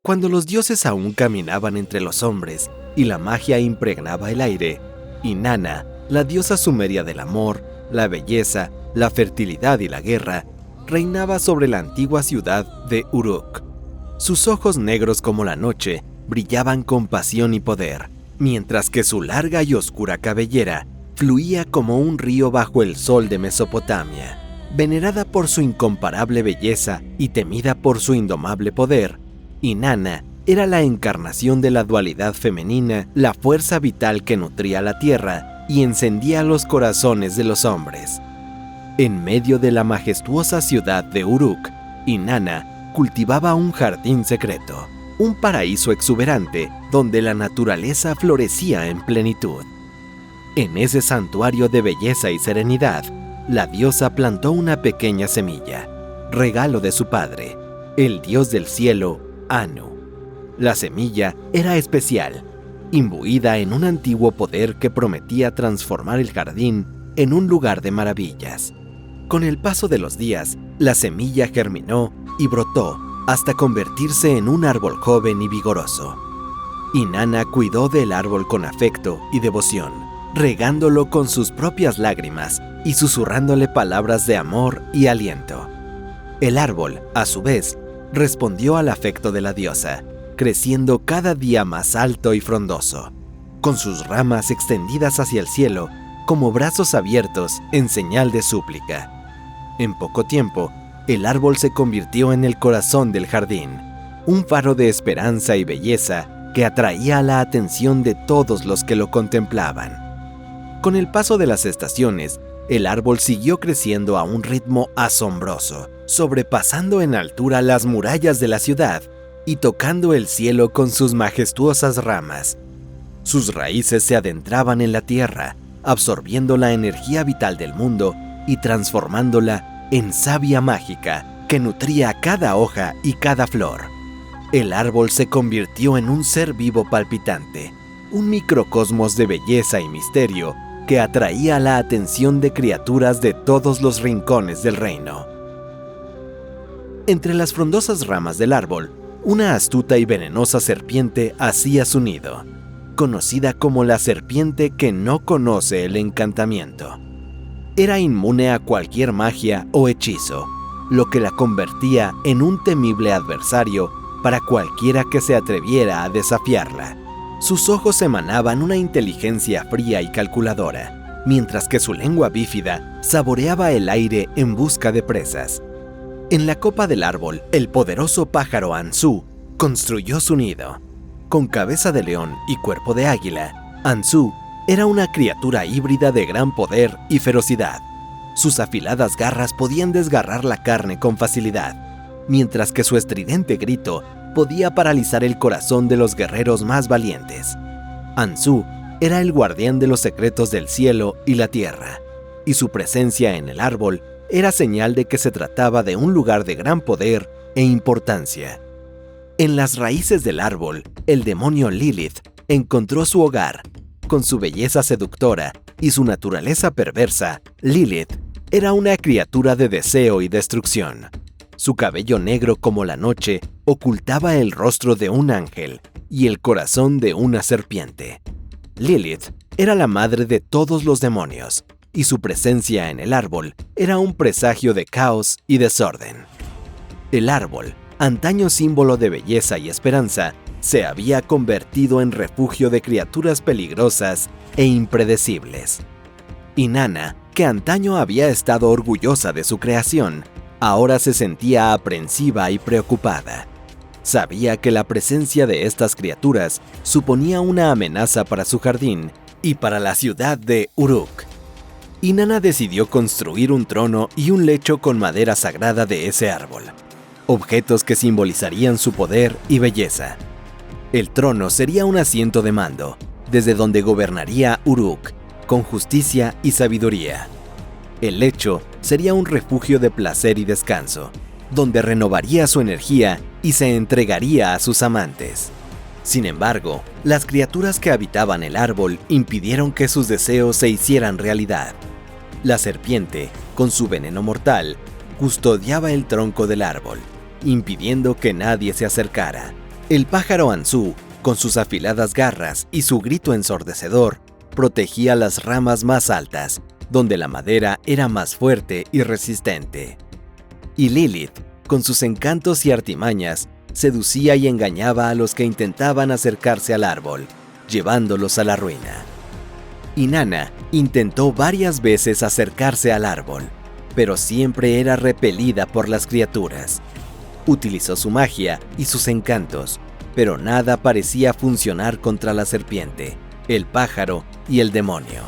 Cuando los dioses aún caminaban entre los hombres y la magia impregnaba el aire, Inanna, la diosa sumeria del amor, la belleza, la fertilidad y la guerra, reinaba sobre la antigua ciudad de Uruk. Sus ojos negros como la noche brillaban con pasión y poder, mientras que su larga y oscura cabellera fluía como un río bajo el sol de Mesopotamia. Venerada por su incomparable belleza y temida por su indomable poder, Inanna era la encarnación de la dualidad femenina, la fuerza vital que nutría la tierra y encendía los corazones de los hombres. En medio de la majestuosa ciudad de Uruk, Inanna cultivaba un jardín secreto, un paraíso exuberante donde la naturaleza florecía en plenitud. En ese santuario de belleza y serenidad, la diosa plantó una pequeña semilla, regalo de su padre, el dios del cielo, Anu. La semilla era especial, imbuida en un antiguo poder que prometía transformar el jardín en un lugar de maravillas. Con el paso de los días, la semilla germinó y brotó hasta convertirse en un árbol joven y vigoroso. Inanna cuidó del árbol con afecto y devoción, regándolo con sus propias lágrimas y susurrándole palabras de amor y aliento. El árbol, a su vez, respondió al afecto de la diosa, creciendo cada día más alto y frondoso, con sus ramas extendidas hacia el cielo como brazos abiertos en señal de súplica. En poco tiempo, el árbol se convirtió en el corazón del jardín, un faro de esperanza y belleza que atraía la atención de todos los que lo contemplaban. Con el paso de las estaciones, el árbol siguió creciendo a un ritmo asombroso, sobrepasando en altura las murallas de la ciudad y tocando el cielo con sus majestuosas ramas. Sus raíces se adentraban en la tierra, absorbiendo la energía vital del mundo y transformándola en savia mágica que nutría cada hoja y cada flor. El árbol se convirtió en un ser vivo palpitante, un microcosmos de belleza y misterio que atraía la atención de criaturas de todos los rincones del reino. Entre las frondosas ramas del árbol, una astuta y venenosa serpiente hacía su nido, conocida como la serpiente que no conoce el encantamiento. Era inmune a cualquier magia o hechizo, lo que la convertía en un temible adversario para cualquiera que se atreviera a desafiarla. Sus ojos emanaban una inteligencia fría y calculadora, mientras que su lengua bífida saboreaba el aire en busca de presas. En la copa del árbol, el poderoso pájaro Anzu construyó su nido. Con cabeza de león y cuerpo de águila, Anzu era una criatura híbrida de gran poder y ferocidad. Sus afiladas garras podían desgarrar la carne con facilidad, mientras que su estridente grito podía paralizar el corazón de los guerreros más valientes. Anzu era el guardián de los secretos del cielo y la tierra, y su presencia en el árbol era señal de que se trataba de un lugar de gran poder e importancia. En las raíces del árbol, el demonio Lilith encontró su hogar. Con su belleza seductora y su naturaleza perversa, Lilith era una criatura de deseo y destrucción. Su cabello negro como la noche ocultaba el rostro de un ángel y el corazón de una serpiente. Lilith era la madre de todos los demonios, y su presencia en el árbol era un presagio de caos y desorden. El árbol, antaño símbolo de belleza y esperanza, se había convertido en refugio de criaturas peligrosas e impredecibles. Inanna, que antaño había estado orgullosa de su creación, ahora se sentía aprensiva y preocupada. Sabía que la presencia de estas criaturas suponía una amenaza para su jardín y para la ciudad de Uruk. Inanna decidió construir un trono y un lecho con madera sagrada de ese árbol, objetos que simbolizarían su poder y belleza. El trono sería un asiento de mando, desde donde gobernaría Uruk, con justicia y sabiduría. El lecho sería un refugio de placer y descanso, donde renovaría su energía y se entregaría a sus amantes. Sin embargo, las criaturas que habitaban el árbol impidieron que sus deseos se hicieran realidad. La serpiente, con su veneno mortal, custodiaba el tronco del árbol, impidiendo que nadie se acercara. El pájaro Anzu, con sus afiladas garras y su grito ensordecedor, protegía las ramas más altas, donde la madera era más fuerte y resistente. Y Lilith, con sus encantos y artimañas, seducía y engañaba a los que intentaban acercarse al árbol, llevándolos a la ruina. Inanna intentó varias veces acercarse al árbol, pero siempre era repelida por las criaturas. Utilizó su magia y sus encantos, pero nada parecía funcionar contra la serpiente, el pájaro y el demonio.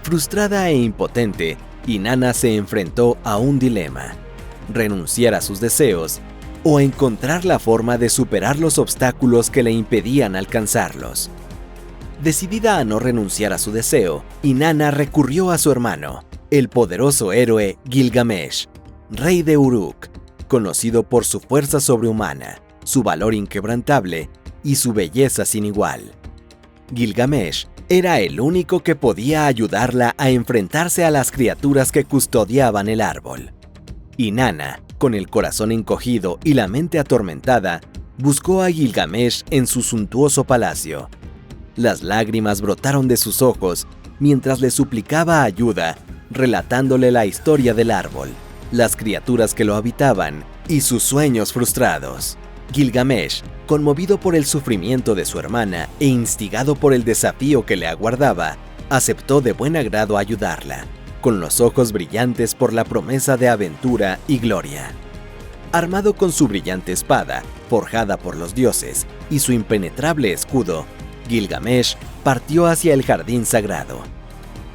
Frustrada e impotente, Inanna se enfrentó a un dilema: renunciar a sus deseos o encontrar la forma de superar los obstáculos que le impedían alcanzarlos. Decidida a no renunciar a su deseo, Inanna recurrió a su hermano, el poderoso héroe Gilgamesh, rey de Uruk, conocido por su fuerza sobrehumana, su valor inquebrantable y su belleza sin igual. Gilgamesh era el único que podía ayudarla a enfrentarse a las criaturas que custodiaban el árbol. Inanna, con el corazón encogido y la mente atormentada, buscó a Gilgamesh en su suntuoso palacio. Las lágrimas brotaron de sus ojos mientras le suplicaba ayuda, relatándole la historia del árbol, las criaturas que lo habitaban y sus sueños frustrados. Gilgamesh, conmovido por el sufrimiento de su hermana e instigado por el desafío que le aguardaba, aceptó de buen agrado ayudarla, con los ojos brillantes por la promesa de aventura y gloria. Armado con su brillante espada, forjada por los dioses, y su impenetrable escudo, Gilgamesh partió hacia el jardín sagrado.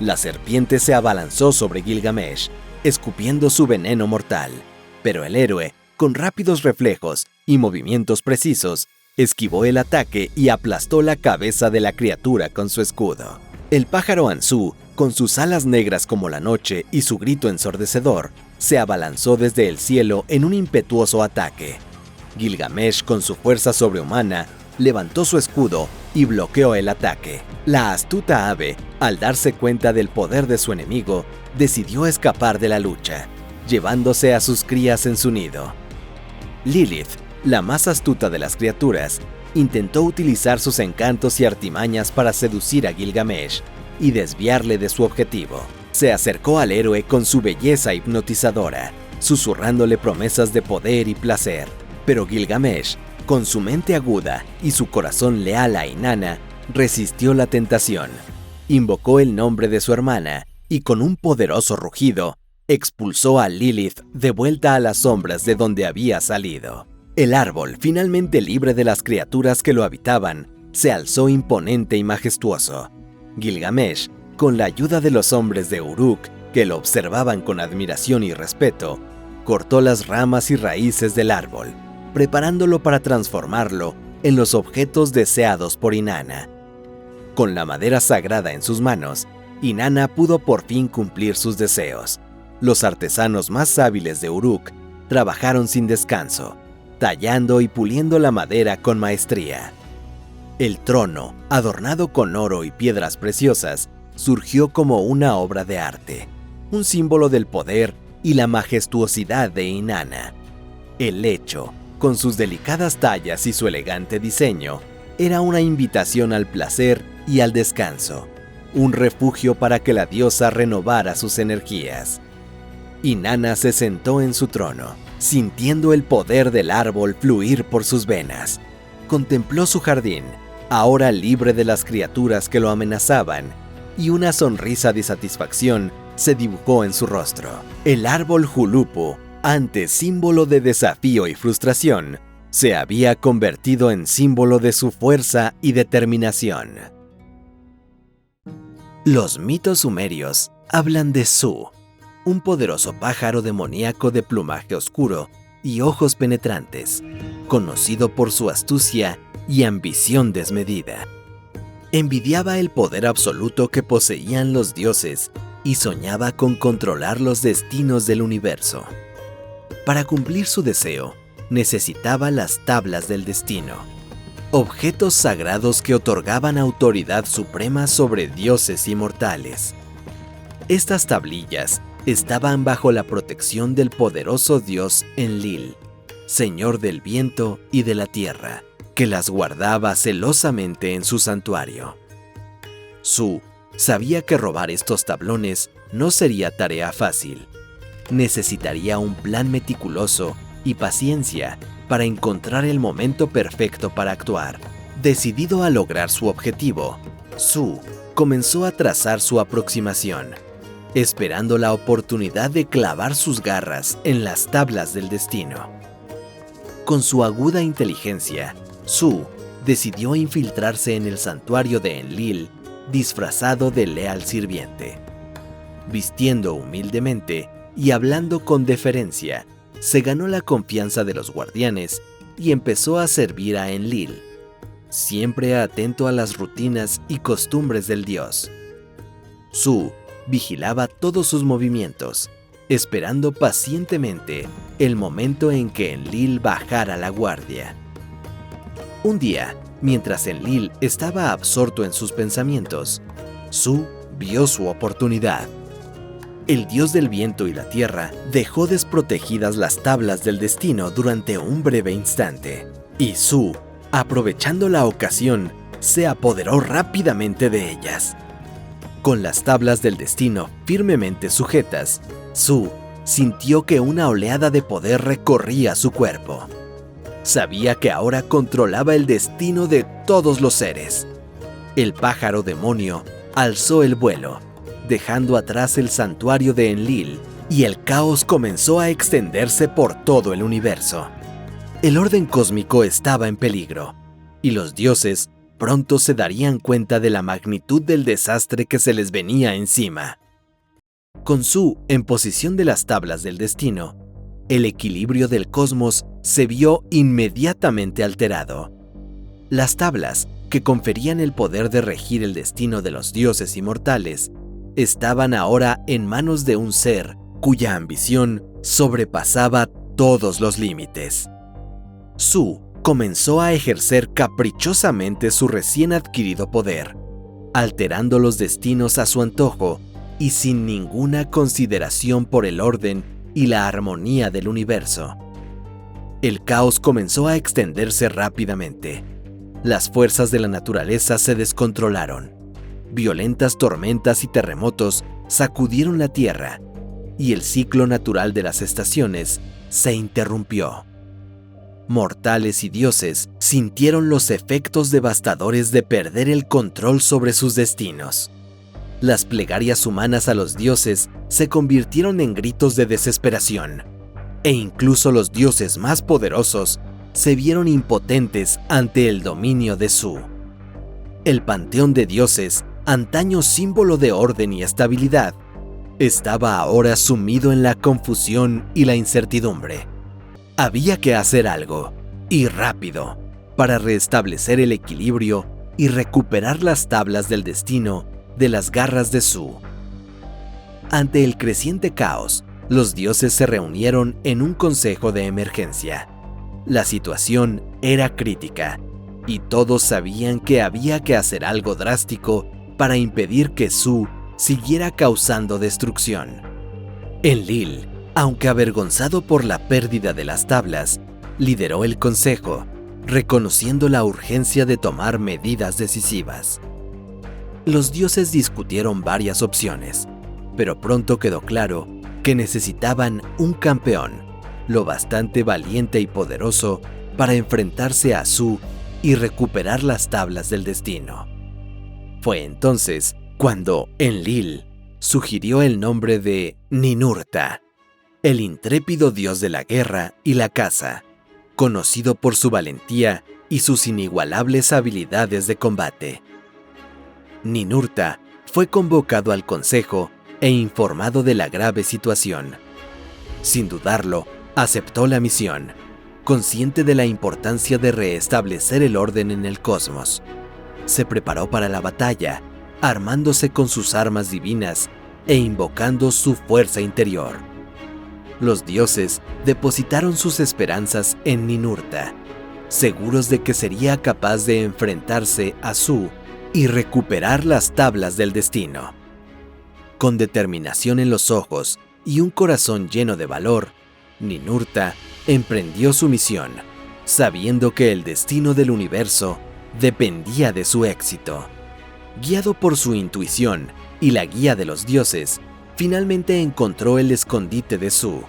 La serpiente se abalanzó sobre Gilgamesh, escupiendo su veneno mortal, pero el héroe, con rápidos reflejos y movimientos precisos, esquivó el ataque y aplastó la cabeza de la criatura con su escudo. El pájaro Anzu, con sus alas negras como la noche y su grito ensordecedor, se abalanzó desde el cielo en un impetuoso ataque. Gilgamesh, con su fuerza sobrehumana, levantó su escudo y bloqueó el ataque. La astuta ave, al darse cuenta del poder de su enemigo, decidió escapar de la lucha, llevándose a sus crías en su nido. Lilith, la más astuta de las criaturas, intentó utilizar sus encantos y artimañas para seducir a Gilgamesh y desviarle de su objetivo. Se acercó al héroe con su belleza hipnotizadora, susurrándole promesas de poder y placer. Pero Gilgamesh, con su mente aguda y su corazón leal a Inanna, resistió la tentación. Invocó el nombre de su hermana y con un poderoso rugido, expulsó a Lilith de vuelta a las sombras de donde había salido. El árbol, finalmente libre de las criaturas que lo habitaban, se alzó imponente y majestuoso. Gilgamesh, con la ayuda de los hombres de Uruk, que lo observaban con admiración y respeto, cortó las ramas y raíces del árbol, preparándolo para transformarlo en los objetos deseados por Inanna. Con la madera sagrada en sus manos, Inanna pudo por fin cumplir sus deseos. Los artesanos más hábiles de Uruk trabajaron sin descanso, tallando y puliendo la madera con maestría. El trono, adornado con oro y piedras preciosas, surgió como una obra de arte, un símbolo del poder y la majestuosidad de Inanna. El lecho, con sus delicadas tallas y su elegante diseño, era una invitación al placer y al descanso, un refugio para que la diosa renovara sus energías. Inanna se sentó en su trono, sintiendo el poder del árbol fluir por sus venas. Contempló su jardín, ahora libre de las criaturas que lo amenazaban, y una sonrisa de satisfacción se dibujó en su rostro. El árbol Julupu, antes símbolo de desafío y frustración, se había convertido en símbolo de su fuerza y determinación. Los mitos sumerios hablan de Su, un poderoso pájaro demoníaco de plumaje oscuro y ojos penetrantes, conocido por su astucia y ambición desmedida. Envidiaba el poder absoluto que poseían los dioses y soñaba con controlar los destinos del universo. Para cumplir su deseo, necesitaba las tablas del destino, objetos sagrados que otorgaban autoridad suprema sobre dioses y mortales. Estas tablillas estaban bajo la protección del poderoso dios Enlil, señor del viento y de la tierra, que las guardaba celosamente en su santuario. Su sabía que robar estos tablones no sería tarea fácil. Necesitaría un plan meticuloso y paciencia para encontrar el momento perfecto para actuar. Decidido a lograr su objetivo, Su comenzó a trazar su aproximación, esperando la oportunidad de clavar sus garras en las tablas del destino. Con su aguda inteligencia, Su decidió infiltrarse en el santuario de Enlil disfrazado de leal sirviente. Vistiendo humildemente y hablando con deferencia, se ganó la confianza de los guardianes y empezó a servir a Enlil, siempre atento a las rutinas y costumbres del dios. Su vigilaba todos sus movimientos, esperando pacientemente el momento en que Enlil bajara la guardia. Un día, mientras Enlil estaba absorto en sus pensamientos, Su vio su oportunidad. El dios del viento y la tierra dejó desprotegidas las tablas del destino durante un breve instante, y Su, aprovechando la ocasión, se apoderó rápidamente de ellas. Con las tablas del destino firmemente sujetas, Su sintió que una oleada de poder recorría su cuerpo. Sabía que ahora controlaba el destino de todos los seres. El pájaro demonio alzó el vuelo, dejando atrás el santuario de Enlil, y el caos comenzó a extenderse por todo el universo. El orden cósmico estaba en peligro, y los dioses pronto se darían cuenta de la magnitud del desastre que se les venía encima. Con Su en posición de las tablas del destino, el equilibrio del cosmos se vio inmediatamente alterado. Las tablas, que conferían el poder de regir el destino de los dioses inmortales, estaban ahora en manos de un ser cuya ambición sobrepasaba todos los límites. Su comenzó a ejercer caprichosamente su recién adquirido poder, alterando los destinos a su antojo y sin ninguna consideración por el orden y la armonía del universo. El caos comenzó a extenderse rápidamente. Las fuerzas de la naturaleza se descontrolaron. Violentas tormentas y terremotos sacudieron la tierra, y el ciclo natural de las estaciones se interrumpió. Mortales y dioses sintieron los efectos devastadores de perder el control sobre sus destinos. Las plegarias humanas a los dioses se convirtieron en gritos de desesperación, e incluso los dioses más poderosos se vieron impotentes ante el dominio de Su. El panteón de dioses, antaño símbolo de orden y estabilidad, estaba ahora sumido en la confusión y la incertidumbre. Había que hacer algo, y rápido, para restablecer el equilibrio y recuperar las tablas del destino de las garras de Su. Ante el creciente caos, los dioses se reunieron en un consejo de emergencia. La situación era crítica, y todos sabían que había que hacer algo drástico para impedir que Su siguiera causando destrucción. Enlil, aunque avergonzado por la pérdida de las tablas, lideró el consejo, reconociendo la urgencia de tomar medidas decisivas. Los dioses discutieron varias opciones, pero pronto quedó claro que necesitaban un campeón, lo bastante valiente y poderoso para enfrentarse a Su y recuperar las tablas del destino. Fue entonces cuando Enlil sugirió el nombre de Ninurta, el intrépido dios de la guerra y la caza, conocido por su valentía y sus inigualables habilidades de combate. Ninurta fue convocado al consejo e informado de la grave situación. Sin dudarlo, aceptó la misión, consciente de la importancia de restablecer el orden en el cosmos. Se preparó para la batalla, armándose con sus armas divinas e invocando su fuerza interior. Los dioses depositaron sus esperanzas en Ninurta, seguros de que sería capaz de enfrentarse a Su y recuperar las tablas del destino. Con determinación en los ojos y un corazón lleno de valor, Ninurta emprendió su misión, sabiendo que el destino del universo dependía de su éxito. Guiado por su intuición y la guía de los dioses, finalmente encontró el escondite de Su,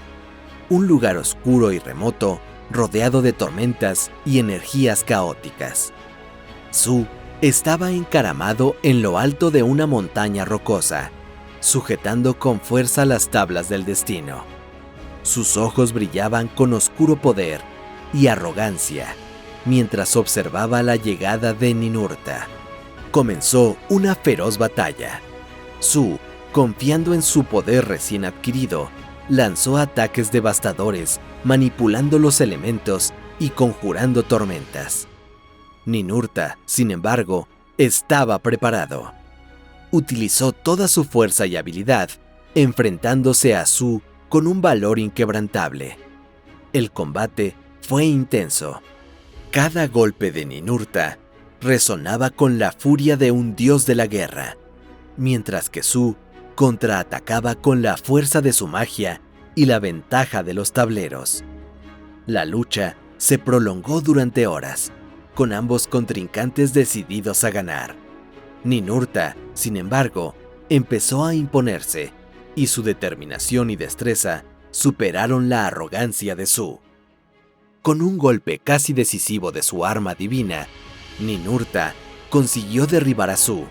un lugar oscuro y remoto, rodeado de tormentas y energías caóticas. Su estaba encaramado en lo alto de una montaña rocosa, sujetando con fuerza las tablas del destino. Sus ojos brillaban con oscuro poder y arrogancia, mientras observaba la llegada de Ninurta. Comenzó una feroz batalla. Su, confiando en su poder recién adquirido, lanzó ataques devastadores, manipulando los elementos y conjurando tormentas. Ninurta, sin embargo, estaba preparado. Utilizó toda su fuerza y habilidad, enfrentándose a Su con un valor inquebrantable. El combate fue intenso. Cada golpe de Ninurta resonaba con la furia de un dios de la guerra, mientras que Su contraatacaba con la fuerza de su magia y la ventaja de los tableros. La lucha se prolongó durante horas, con ambos contrincantes decididos a ganar. Ninurta, sin embargo, empezó a imponerse, y su determinación y destreza superaron la arrogancia de Su. Con un golpe casi decisivo de su arma divina, Ninurta consiguió derribar a Su,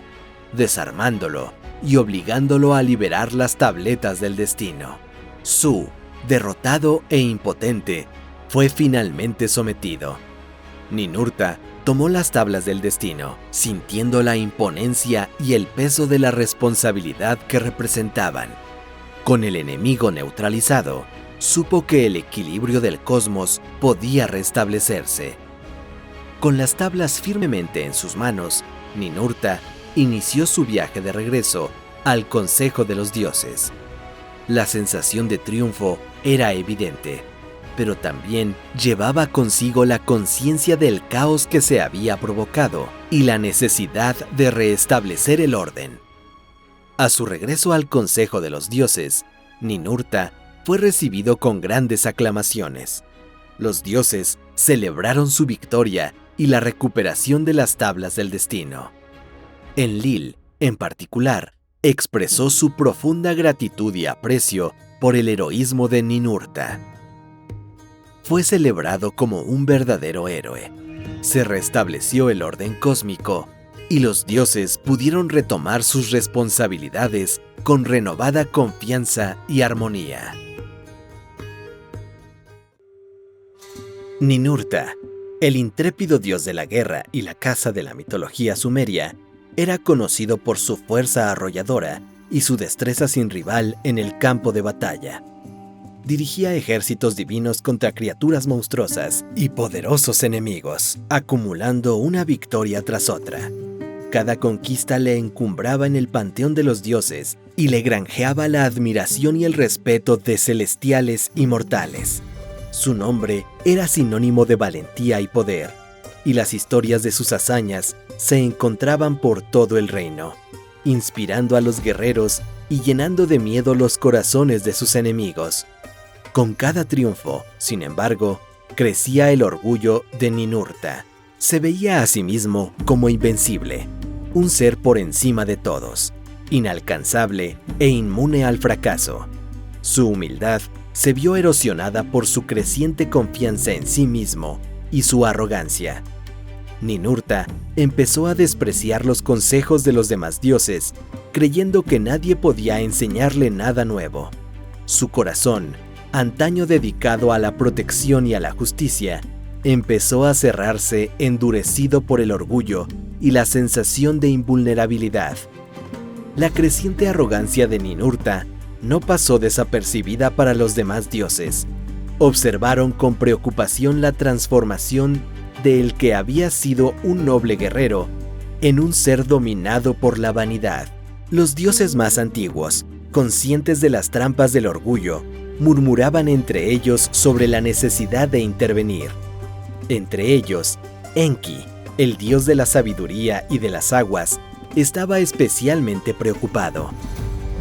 desarmándolo y obligándolo a liberar las tabletas del destino. Su, derrotado e impotente, fue finalmente sometido. Ninurta Tomó las tablas del destino, sintiendo la imponencia y el peso de la responsabilidad que representaban. Con el enemigo neutralizado, supo que el equilibrio del cosmos podía restablecerse. Con las tablas firmemente en sus manos, Ninurta inició su viaje de regreso al Consejo de los Dioses. La sensación de triunfo era evidente, pero también llevaba consigo la conciencia del caos que se había provocado y la necesidad de restablecer el orden. A su regreso al Consejo de los Dioses, Ninurta fue recibido con grandes aclamaciones. Los dioses celebraron su victoria y la recuperación de las tablas del destino. Enlil, en particular, expresó su profunda gratitud y aprecio por el heroísmo de Ninurta. Fue celebrado como un verdadero héroe. Se restableció el orden cósmico y los dioses pudieron retomar sus responsabilidades con renovada confianza y armonía. Ninurta, el intrépido dios de la guerra y la caza de la mitología sumeria, era conocido por su fuerza arrolladora y su destreza sin rival en el campo de batalla. Dirigía ejércitos divinos contra criaturas monstruosas y poderosos enemigos, acumulando una victoria tras otra. Cada conquista le encumbraba en el panteón de los dioses y le granjeaba la admiración y el respeto de celestiales y mortales. Su nombre era sinónimo de valentía y poder, y las historias de sus hazañas se encontraban por todo el reino, inspirando a los guerreros y llenando de miedo los corazones de sus enemigos. Con cada triunfo, sin embargo, crecía el orgullo de Ninurta. Se veía a sí mismo como invencible, un ser por encima de todos, inalcanzable e inmune al fracaso. Su humildad se vio erosionada por su creciente confianza en sí mismo y su arrogancia. Ninurta empezó a despreciar los consejos de los demás dioses, creyendo que nadie podía enseñarle nada nuevo. Su corazón, antaño dedicado a la protección y a la justicia, empezó a cerrarse endurecido por el orgullo y la sensación de invulnerabilidad. La creciente arrogancia de Ninurta no pasó desapercibida para los demás dioses. Observaron con preocupación la transformación del que había sido un noble guerrero en un ser dominado por la vanidad. Los dioses más antiguos, conscientes de las trampas del orgullo, murmuraban entre ellos sobre la necesidad de intervenir. Entre ellos, Enki, el dios de la sabiduría y de las aguas, estaba especialmente preocupado.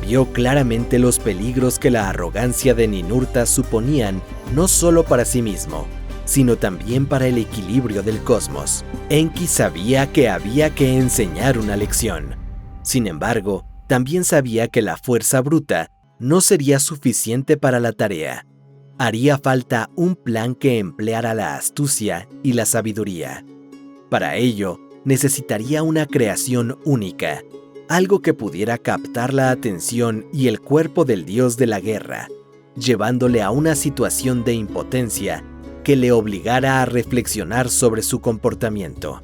Vio claramente los peligros que la arrogancia de Ninurta suponían no solo para sí mismo, sino también para el equilibrio del cosmos. Enki sabía que había que enseñar una lección. Sin embargo, también sabía que la fuerza bruta no sería suficiente para la tarea. Haría falta un plan que empleara la astucia y la sabiduría. Para ello, necesitaría una creación única, algo que pudiera captar la atención y el cuerpo del dios de la guerra, llevándole a una situación de impotencia que le obligara a reflexionar sobre su comportamiento.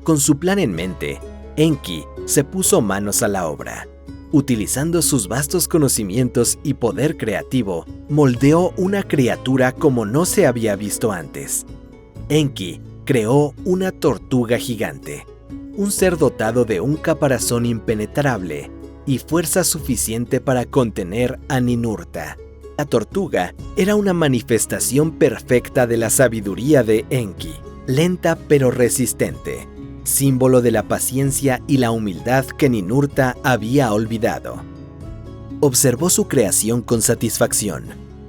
Con su plan en mente, Enki se puso manos a la obra. Utilizando sus vastos conocimientos y poder creativo, moldeó una criatura como no se había visto antes. Enki creó una tortuga gigante, un ser dotado de un caparazón impenetrable y fuerza suficiente para contener a Ninurta. La tortuga era una manifestación perfecta de la sabiduría de Enki, lenta pero resistente, símbolo de la paciencia y la humildad que Ninurta había olvidado. Observó su creación con satisfacción,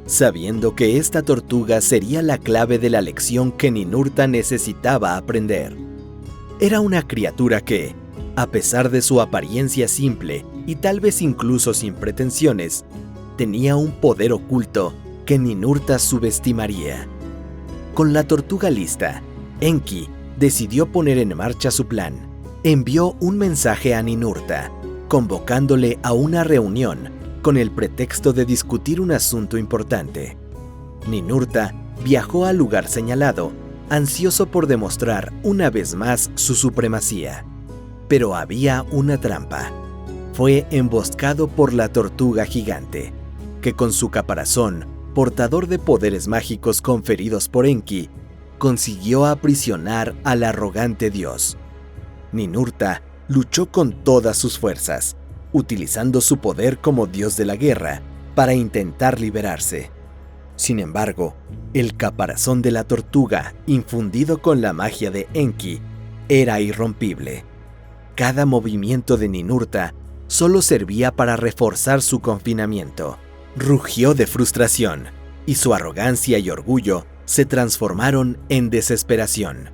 sabiendo que esta tortuga sería la clave de la lección que Ninurta necesitaba aprender. Era una criatura que, a pesar de su apariencia simple y tal vez incluso sin pretensiones, tenía un poder oculto que Ninurta subestimaría. Con la tortuga lista, Enki decidió poner en marcha su plan. Envió un mensaje a Ninurta, convocándole a una reunión con el pretexto de discutir un asunto importante. Ninurta viajó al lugar señalado ansioso por demostrar una vez más su supremacía. Pero había una trampa. Fue emboscado por la tortuga gigante, que con su caparazón, portador de poderes mágicos conferidos por Enki, consiguió aprisionar al arrogante dios. Ninurta luchó con todas sus fuerzas, utilizando su poder como dios de la guerra para intentar liberarse. Sin embargo, el caparazón de la tortuga, infundido con la magia de Enki, era irrompible. Cada movimiento de Ninurta solo servía para reforzar su confinamiento. Rugió de frustración, y su arrogancia y orgullo se transformaron en desesperación.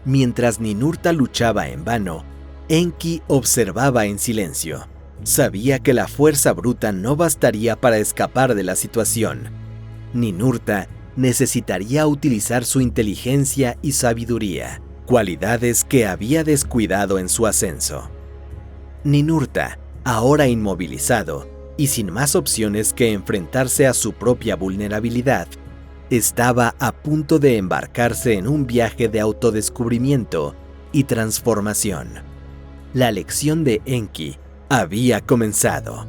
Mientras Ninurta luchaba en vano, Enki observaba en silencio. Sabía que la fuerza bruta no bastaría para escapar de la situación. Ninurta necesitaría utilizar su inteligencia y sabiduría, cualidades que había descuidado en su ascenso. Ninurta, ahora inmovilizado y sin más opciones que enfrentarse a su propia vulnerabilidad, estaba a punto de embarcarse en un viaje de autodescubrimiento y transformación. La lección de Enki había comenzado,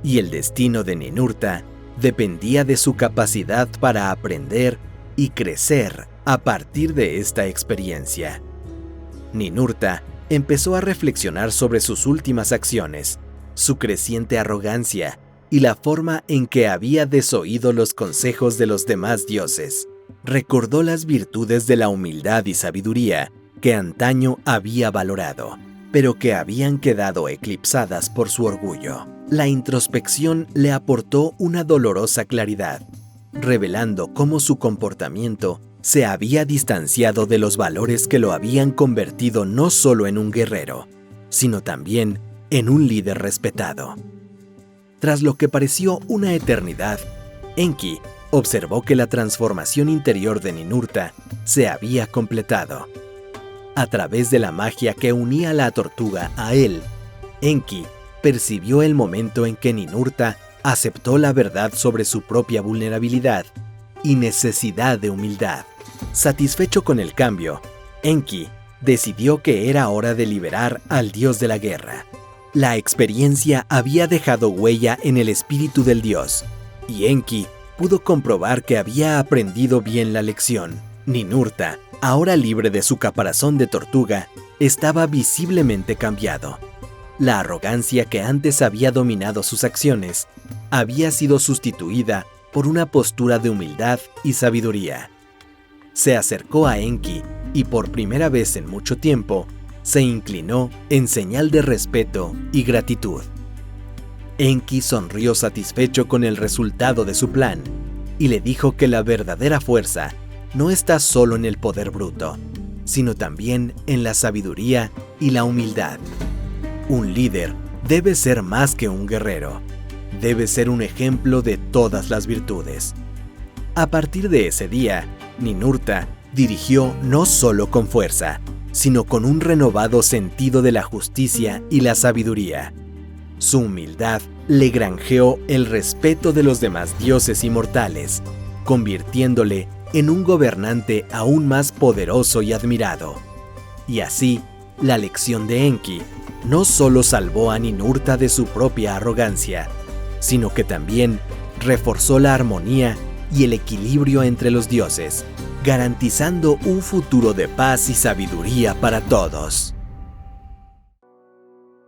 y el destino de Ninurta dependía de su capacidad para aprender y crecer a partir de esta experiencia. Ninurta empezó a reflexionar sobre sus últimas acciones, su creciente arrogancia y la forma en que había desoído los consejos de los demás dioses. Recordó las virtudes de la humildad y sabiduría que antaño había valorado, pero que habían quedado eclipsadas por su orgullo. La introspección le aportó una dolorosa claridad, revelando cómo su comportamiento se había distanciado de los valores que lo habían convertido no solo en un guerrero, sino también en un líder respetado. Tras lo que pareció una eternidad, Enki observó que la transformación interior de Ninurta se había completado. A través de la magia que unía a la tortuga a él, Enki percibió el momento en que Ninurta aceptó la verdad sobre su propia vulnerabilidad y necesidad de humildad. Satisfecho con el cambio, Enki decidió que era hora de liberar al dios de la guerra. La experiencia había dejado huella en el espíritu del dios, y Enki pudo comprobar que había aprendido bien la lección. Ninurta, ahora libre de su caparazón de tortuga, estaba visiblemente cambiado. La arrogancia que antes había dominado sus acciones había sido sustituida por una postura de humildad y sabiduría. Se acercó a Enki y por primera vez en mucho tiempo, se inclinó en señal de respeto y gratitud. Enki sonrió satisfecho con el resultado de su plan y le dijo que la verdadera fuerza no está solo en el poder bruto, sino también en la sabiduría y la humildad. Un líder debe ser más que un guerrero, debe ser un ejemplo de todas las virtudes. A partir de ese día, Ninurta dirigió no solo con fuerza, sino con un renovado sentido de la justicia y la sabiduría. Su humildad le granjeó el respeto de los demás dioses inmortales, convirtiéndole en un gobernante aún más poderoso y admirado. Y así, la lección de Enki no solo salvó a Ninurta de su propia arrogancia, sino que también reforzó la armonía y el equilibrio entre los dioses, garantizando un futuro de paz y sabiduría para todos.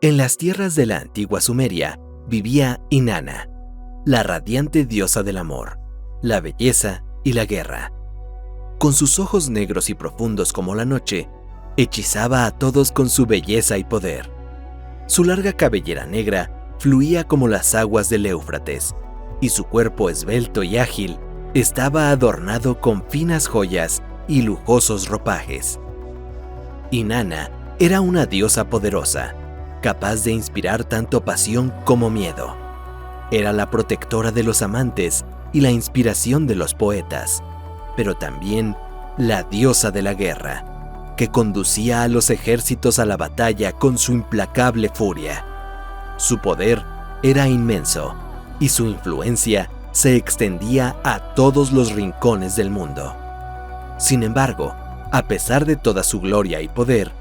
En las tierras de la antigua Sumeria vivía Inanna, la radiante diosa del amor, la belleza y la guerra. Con sus ojos negros y profundos como la noche, hechizaba a todos con su belleza y poder. Su larga cabellera negra fluía como las aguas del Éufrates, y su cuerpo esbelto y ágil estaba adornado con finas joyas y lujosos ropajes. Inanna era una diosa poderosa, capaz de inspirar tanto pasión como miedo. Era la protectora de los amantes y la inspiración de los poetas, pero también la diosa de la guerra, que conducía a los ejércitos a la batalla con su implacable furia. Su poder era inmenso y su influencia se extendía a todos los rincones del mundo. Sin embargo, A pesar de toda su gloria y poder,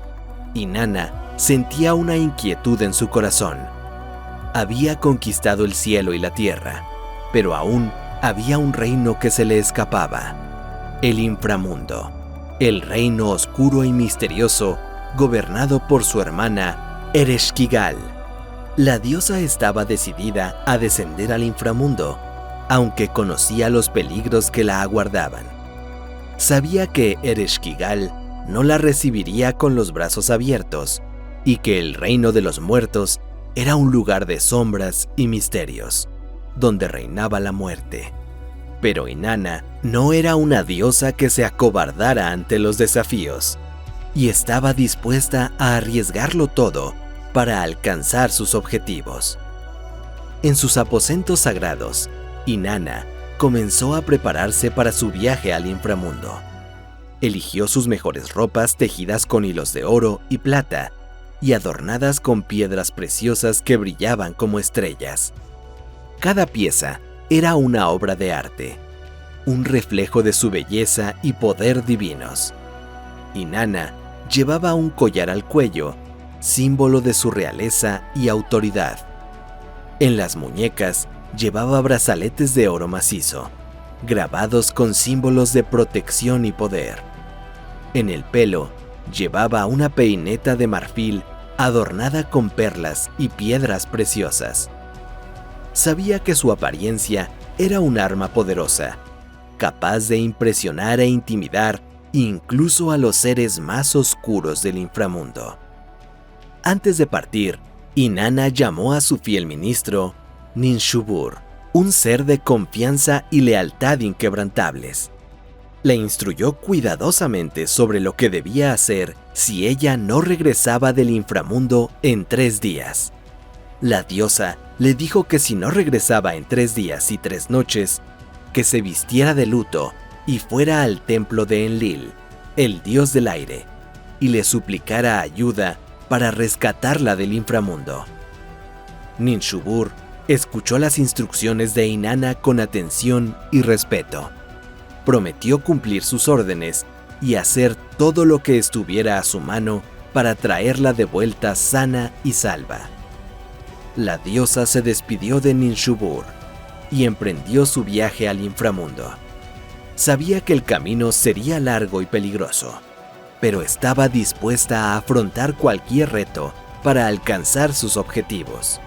Inanna sentía una inquietud en su corazón. Había conquistado el cielo y la tierra, pero aún había un reino que se le escapaba: el inframundo, el reino oscuro y misterioso gobernado por su hermana Ereshkigal. La diosa estaba decidida a descender al inframundo, aunque conocía los peligros que la aguardaban. Sabía que Ereshkigal no la recibiría con los brazos abiertos y que el reino de los muertos era un lugar de sombras y misterios, donde reinaba la muerte. Pero Inanna no era una diosa que se acobardara ante los desafíos, y estaba dispuesta a arriesgarlo todo para alcanzar sus objetivos. En sus aposentos sagrados, Inanna comenzó a prepararse para su viaje al inframundo. Eligió sus mejores ropas tejidas con hilos de oro y plata y adornadas con piedras preciosas que brillaban como estrellas. Cada pieza era una obra de arte, un reflejo de su belleza y poder divinos. Inanna llevaba un collar al cuello, símbolo de su realeza y autoridad. En las muñecas llevaba brazaletes de oro macizo, grabados con símbolos de protección y poder. En el pelo llevaba una peineta de marfil adornada con perlas y piedras preciosas. Sabía que su apariencia era un arma poderosa, capaz de impresionar e intimidar incluso a los seres más oscuros del inframundo. Antes de partir, Inanna llamó a su fiel ministro Ninshubur, un ser de confianza y lealtad inquebrantables. Le instruyó cuidadosamente sobre lo que debía hacer si ella no regresaba del inframundo en 3 días. La diosa le dijo que si no regresaba en 3 días y 3 noches, que se vistiera de luto y fuera al templo de Enlil, el dios del aire, y le suplicara ayuda para rescatarla del inframundo. Ninshubur escuchó las instrucciones de Inanna con atención y respeto. Prometió cumplir sus órdenes y hacer todo lo que estuviera a su mano para traerla de vuelta sana y salva. La diosa se despidió de Ninshubur y emprendió su viaje al inframundo. Sabía que el camino sería largo y peligroso, pero estaba dispuesta a afrontar cualquier reto para alcanzar sus objetivos.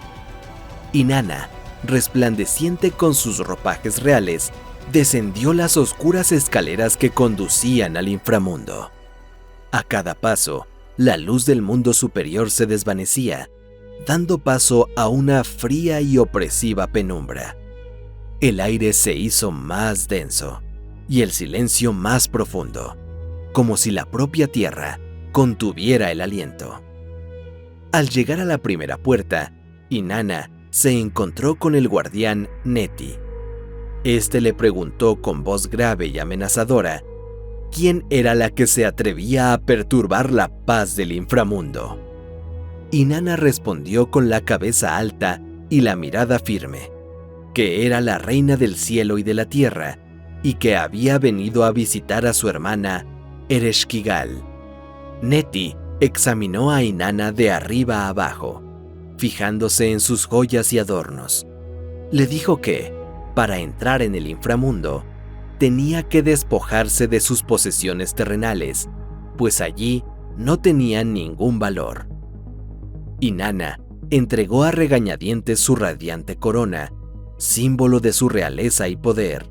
Inanna, resplandeciente con sus ropajes reales, descendió las oscuras escaleras que conducían al inframundo. A cada paso, la luz del mundo superior se desvanecía, dando paso a una fría y opresiva penumbra. El aire se hizo más denso y el silencio más profundo, como si la propia tierra contuviera el aliento. Al llegar a la primera puerta, Inanna se encontró con el guardián Neti. Este le preguntó con voz grave y amenazadora quién era la que se atrevía a perturbar la paz del inframundo. Inanna respondió con la cabeza alta y la mirada firme, que era la reina del cielo y de la tierra, y que había venido a visitar a su hermana Ereshkigal. Neti examinó a Inanna de arriba a abajo, fijándose en sus joyas y adornos. Le dijo que, para entrar en el inframundo, tenía que despojarse de sus posesiones terrenales, pues allí no tenían ningún valor. Inanna entregó a regañadientes su radiante corona, símbolo de su realeza y poder.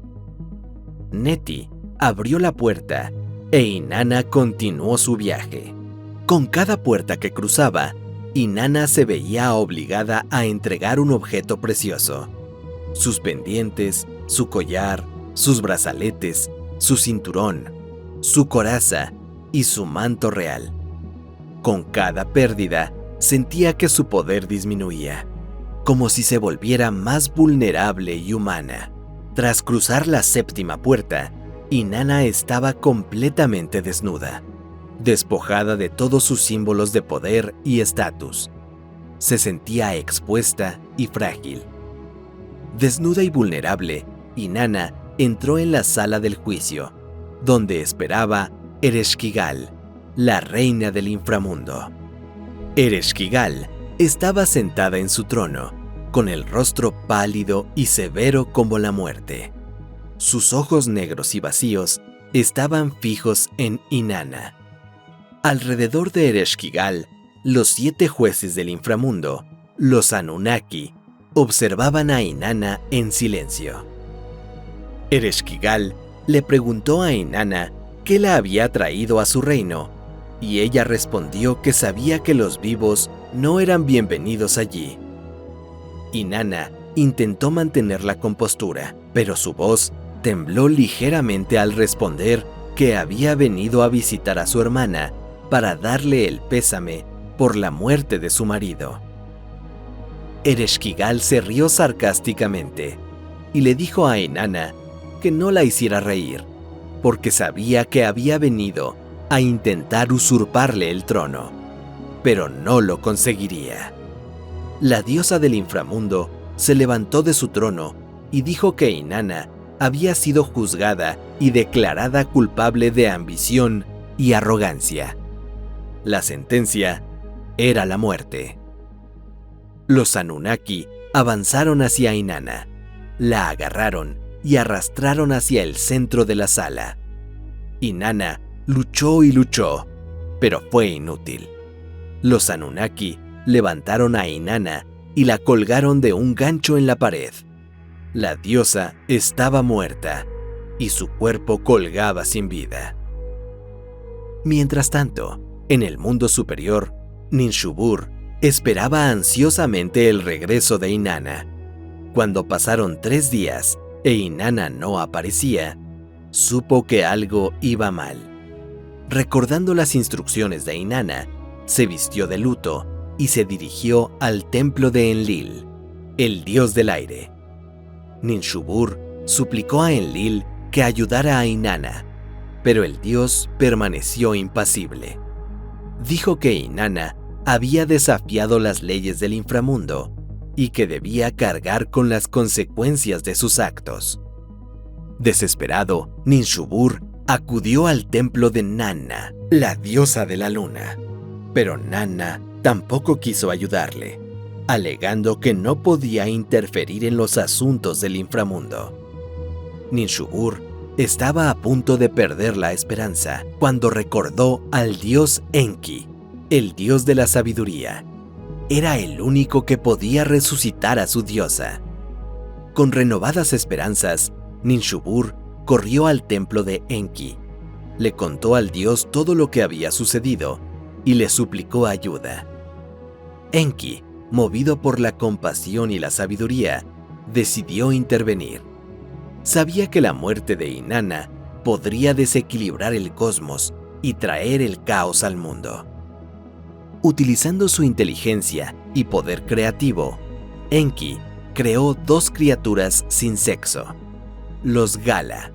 Neti abrió la puerta e Inanna continuó su viaje. Con cada puerta que cruzaba, Inanna se veía obligada a entregar un objeto precioso: sus pendientes, su collar, sus brazaletes, su cinturón, su coraza y su manto real. Con cada pérdida, sentía que su poder disminuía, como si se volviera más vulnerable y humana. Tras cruzar la séptima puerta, Inanna estaba completamente desnuda, despojada de todos sus símbolos de poder y estatus. Se sentía expuesta y frágil. Desnuda y vulnerable, Inanna entró en la sala del juicio, donde esperaba Ereshkigal, la reina del inframundo. Ereshkigal estaba sentada en su trono, con el rostro pálido y severo como la muerte. Sus ojos negros y vacíos estaban fijos en Inanna. Alrededor de Ereshkigal, los 7 jueces del inframundo, los Anunnaki, observaban a Inanna en silencio. Ereshkigal le preguntó a Inanna qué la había traído a su reino, y ella respondió que sabía que los vivos no eran bienvenidos allí. Inanna intentó mantener la compostura, pero su voz tembló ligeramente al responder que había venido a visitar a su hermana para darle el pésame por la muerte de su marido. Ereshkigal se rió sarcásticamente y le dijo a Inanna que no la hiciera reír, porque sabía que había venido a intentar usurparle el trono, pero no lo conseguiría. La diosa del inframundo se levantó de su trono y dijo que Inanna había sido juzgada y declarada culpable de ambición y arrogancia. La sentencia era la muerte. Los Anunnaki avanzaron hacia Inanna, la agarraron y arrastraron hacia el centro de la sala. Inanna luchó y luchó, pero fue inútil. Los Anunnaki levantaron a Inanna y la colgaron de un gancho en la pared. La diosa estaba muerta y su cuerpo colgaba sin vida. Mientras tanto, en el mundo superior, Ninshubur esperaba ansiosamente el regreso de Inanna. Cuando pasaron 3 días e Inanna no aparecía, supo que algo iba mal. Recordando las instrucciones de Inanna, se vistió de luto y se dirigió al templo de Enlil, el dios del aire. Ninshubur suplicó a Enlil que ayudara a Inanna, pero el dios permaneció impasible. Dijo que Inanna había desafiado las leyes del inframundo y que debía cargar con las consecuencias de sus actos. Desesperado, Ninshubur acudió al templo de Nanna, la diosa de la luna, pero Nanna tampoco quiso ayudarle, alegando que no podía interferir en los asuntos del inframundo. Ninshubur estaba a punto de perder la esperanza cuando recordó al dios Enki, el dios de la sabiduría. Era el único que podía resucitar a su diosa. Con renovadas esperanzas, Ninshubur corrió al templo de Enki, le contó al dios todo lo que había sucedido y le suplicó ayuda. Enki, movido por la compasión y la sabiduría, decidió intervenir. Sabía que la muerte de Inanna podría desequilibrar el cosmos y traer el caos al mundo. Utilizando su inteligencia y poder creativo, Enki creó 2 criaturas sin sexo, los Gala.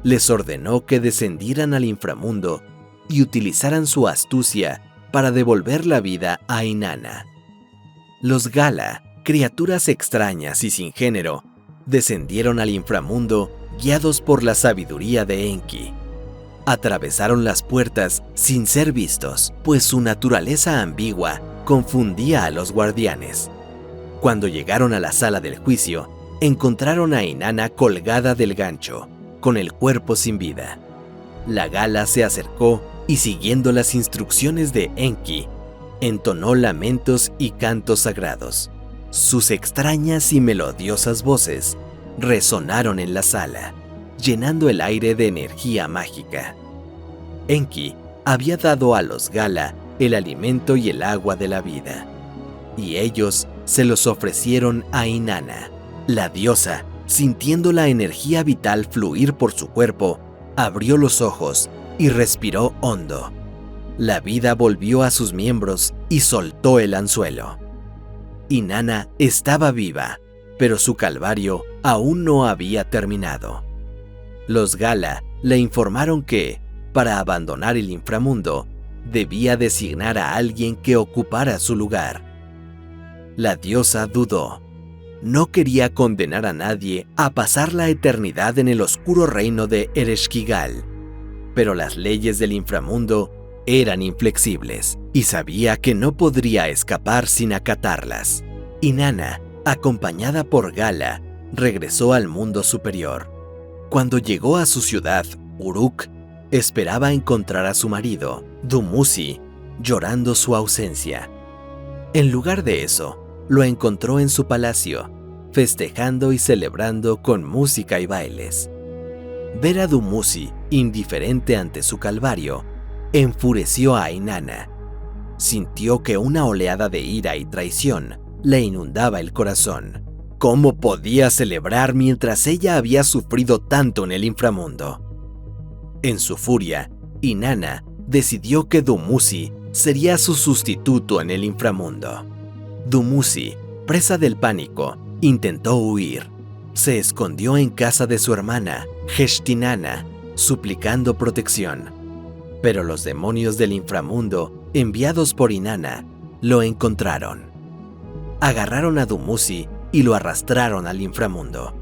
Les ordenó que descendieran al inframundo y utilizaran su astucia para devolver la vida a Inanna. Los Gala, criaturas extrañas y sin género, descendieron al inframundo guiados por la sabiduría de Enki. Atravesaron las puertas sin ser vistos, pues su naturaleza ambigua confundía a los guardianes. Cuando llegaron a la sala del juicio, encontraron a Inanna colgada del gancho, con el cuerpo sin vida. La Gala se acercó y, siguiendo las instrucciones de Enki, entonó lamentos y cantos sagrados. Sus extrañas y melodiosas voces resonaron en la sala, llenando el aire de energía mágica. Enki había dado a los Gala el alimento y el agua de la vida, y ellos se los ofrecieron a Inanna. La diosa, sintiendo la energía vital fluir por su cuerpo, abrió los ojos y respiró hondo. La vida volvió a sus miembros y soltó el anzuelo. Inanna estaba viva, pero su calvario aún no había terminado. Los Gala le informaron que, para abandonar el inframundo, debía designar a alguien que ocupara su lugar. La diosa dudó. No quería condenar a nadie a pasar la eternidad en el oscuro reino de Ereshkigal, pero las leyes del inframundo eran inflexibles y sabía que no podría escapar sin acatarlas. Inanna, acompañada por Gala, regresó al mundo superior. Cuando llegó a su ciudad, Uruk, esperaba encontrar a su marido, Dumuzi, llorando su ausencia. En lugar de eso, lo encontró en su palacio, festejando y celebrando con música y bailes. Ver a Dumuzi indiferente ante su calvario enfureció a Inanna. Sintió que una oleada de ira y traición le inundaba el corazón. ¿Cómo podía celebrar mientras ella había sufrido tanto en el inframundo? En su furia, Inanna decidió que Dumuzi sería su sustituto en el inframundo. Dumuzi, presa del pánico, intentó huir. Se escondió en casa de su hermana, Heshtinanna, suplicando protección. Pero los demonios del inframundo, enviados por Inanna, lo encontraron. Agarraron a Dumuzi y lo arrastraron al inframundo,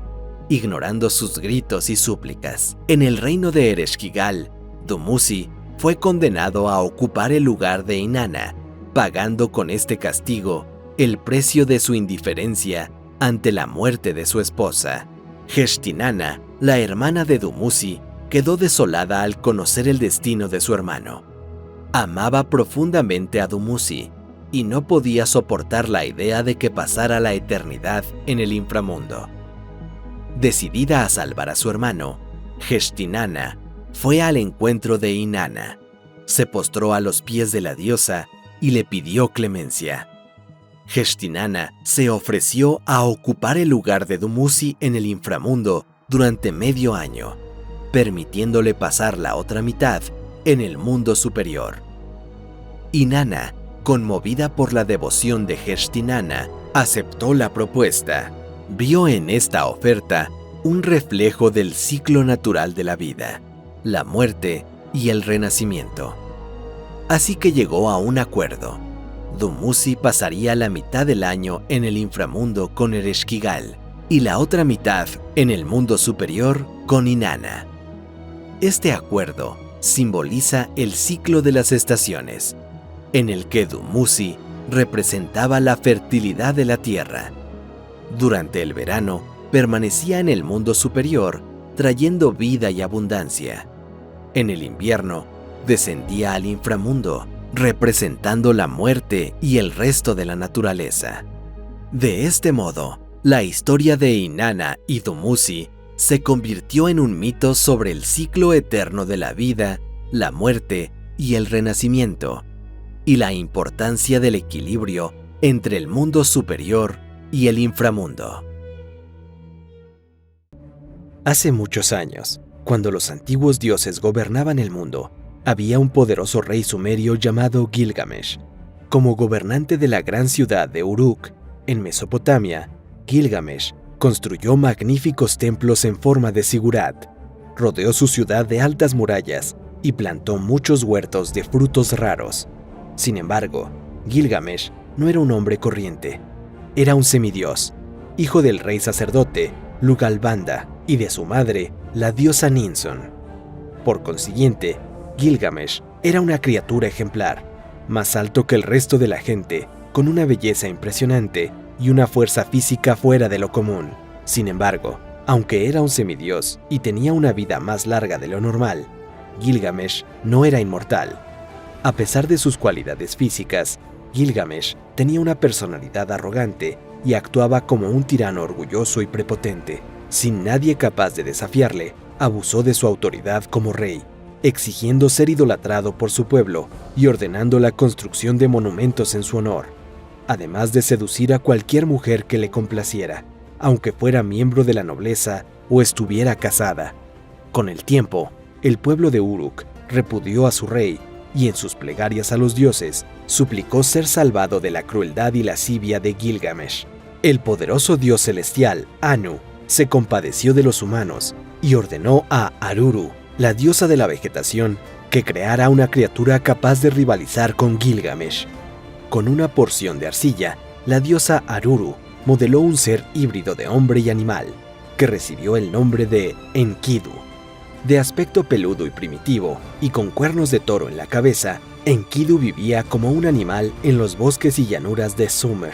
ignorando sus gritos y súplicas. En el reino de Ereshkigal, Dumuzi fue condenado a ocupar el lugar de Inanna, pagando con este castigo el precio de su indiferencia ante la muerte de su esposa. Heshtinanna, la hermana de Dumuzi, quedó desolada al conocer el destino de su hermano. Amaba profundamente a Dumuzi y no podía soportar la idea de que pasara la eternidad en el inframundo. Decidida a salvar a su hermano, Heshtinanna fue al encuentro de Inanna, se postró a los pies de la diosa y le pidió clemencia. Heshtinanna se ofreció a ocupar el lugar de Dumuzi en el inframundo durante medio año, permitiéndole pasar la otra mitad en el mundo superior. Inanna, conmovida por la devoción de Heshtinanna, aceptó la propuesta. Vio en esta oferta un reflejo del ciclo natural de la vida, la muerte y el renacimiento. Así que llegó a un acuerdo. Dumuzi pasaría la mitad del año en el inframundo con Ereshkigal y la otra mitad en el mundo superior con Inanna. Este acuerdo simboliza el ciclo de las estaciones, en el que Dumuzi representaba la fertilidad de la tierra. Durante el verano, permanecía en el mundo superior, trayendo vida y abundancia. En el invierno, descendía al inframundo, representando la muerte y el resto de la naturaleza. De este modo, la historia de Inanna y Dumuzi se convirtió en un mito sobre el ciclo eterno de la vida, la muerte y el renacimiento, y la importancia del equilibrio entre el mundo superior y el inframundo. Hace muchos años, cuando los antiguos dioses gobernaban el mundo, había un poderoso rey sumerio llamado Gilgamesh. Como gobernante de la gran ciudad de Uruk, en Mesopotamia, Gilgamesh construyó magníficos templos en forma de zigurat, rodeó su ciudad de altas murallas y plantó muchos huertos de frutos raros. Sin embargo, Gilgamesh no era un hombre corriente. Era un semidios, hijo del rey sacerdote Lugalbanda y de su madre, la diosa Ninsun. Por consiguiente, Gilgamesh era una criatura ejemplar, más alto que el resto de la gente, con una belleza impresionante y una fuerza física fuera de lo común. Sin embargo, aunque era un semidios y tenía una vida más larga de lo normal, Gilgamesh no era inmortal. A pesar de sus cualidades físicas, Gilgamesh tenía una personalidad arrogante y actuaba como un tirano orgulloso y prepotente. Sin nadie capaz de desafiarle, abusó de su autoridad como rey, exigiendo ser idolatrado por su pueblo y ordenando la construcción de monumentos en su honor, además de seducir a cualquier mujer que le complaciera, aunque fuera miembro de la nobleza o estuviera casada. Con el tiempo, el pueblo de Uruk repudió a su rey y en sus plegarias a los dioses suplicó ser salvado de la crueldad y lascivia de Gilgamesh. El poderoso dios celestial, Anu, se compadeció de los humanos y ordenó a Aruru, la diosa de la vegetación, que creara una criatura capaz de rivalizar con Gilgamesh. Con una porción de arcilla, la diosa Aruru modeló un ser híbrido de hombre y animal, que recibió el nombre de Enkidu. De aspecto peludo y primitivo, y con cuernos de toro en la cabeza, Enkidu vivía como un animal en los bosques y llanuras de Sumer.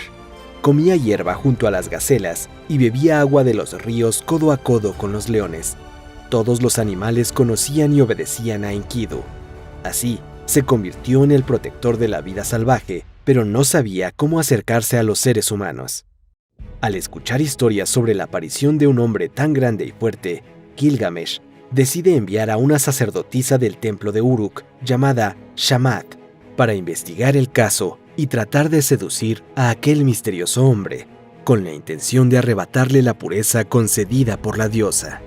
Comía hierba junto a las gacelas y bebía agua de los ríos codo a codo con los leones. Todos los animales conocían y obedecían a Enkidu. Así, se convirtió en el protector de la vida salvaje, pero no sabía cómo acercarse a los seres humanos. Al escuchar historias sobre la aparición de un hombre tan grande y fuerte, Gilgamesh decide enviar a una sacerdotisa del templo de Uruk llamada Shamat para investigar el caso y tratar de seducir a aquel misterioso hombre, con la intención de arrebatarle la pureza concedida por la diosa.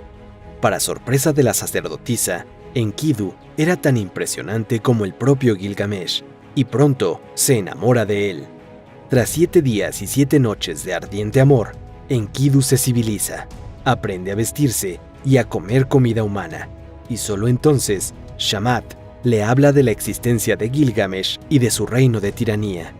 Para sorpresa de la sacerdotisa, Enkidu era tan impresionante como el propio Gilgamesh, y pronto se enamora de él. Tras 7 días y 7 noches de ardiente amor, Enkidu se civiliza, aprende a vestirse y a comer comida humana, y solo entonces Shamat le habla de la existencia de Gilgamesh y de su reino de tiranía.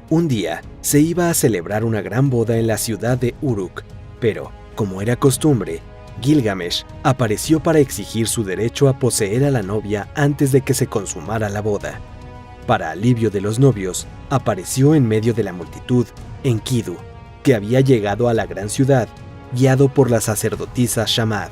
Un día se iba a celebrar una gran boda en la ciudad de Uruk, pero, como era costumbre, Gilgamesh apareció para exigir su derecho a poseer a la novia antes de que se consumara la boda. Para alivio de los novios, apareció en medio de la multitud Enkidu, que había llegado a la gran ciudad, guiado por la sacerdotisa Shamat.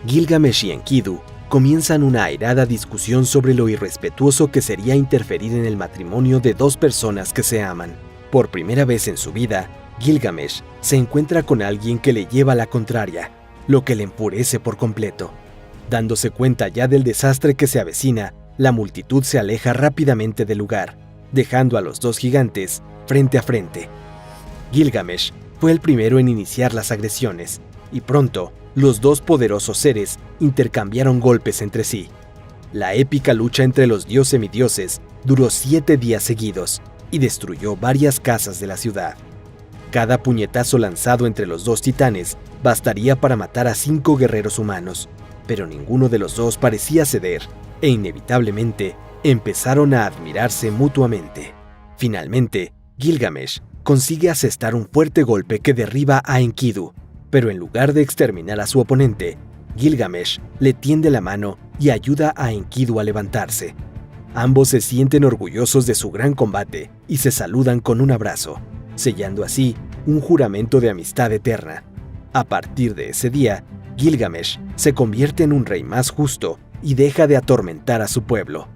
Gilgamesh y Enkidu comienzan una airada discusión sobre lo irrespetuoso que sería interferir en el matrimonio de dos personas que se aman. Por primera vez en su vida, Gilgamesh se encuentra con alguien que le lleva la contraria, lo que le enfurece por completo. Dándose cuenta ya del desastre que se avecina, la multitud se aleja rápidamente del lugar, dejando a los dos gigantes frente a frente. Gilgamesh fue el primero en iniciar las agresiones, y pronto los dos poderosos seres intercambiaron golpes entre sí. La épica lucha entre los dios semidioses duró 7 días seguidos y destruyó varias casas de la ciudad. Cada puñetazo lanzado entre los dos titanes bastaría para matar a 5 guerreros humanos, pero ninguno de los dos parecía ceder, e inevitablemente empezaron a admirarse mutuamente. Finalmente, Gilgamesh consigue asestar un fuerte golpe que derriba a Enkidu, pero en lugar de exterminar a su oponente, Gilgamesh le tiende la mano y ayuda a Enkidu a levantarse. Ambos se sienten orgullosos de su gran combate y se saludan con un abrazo, sellando así un juramento de amistad eterna. A partir de ese día, Gilgamesh se convierte en un rey más justo y deja de atormentar a su pueblo.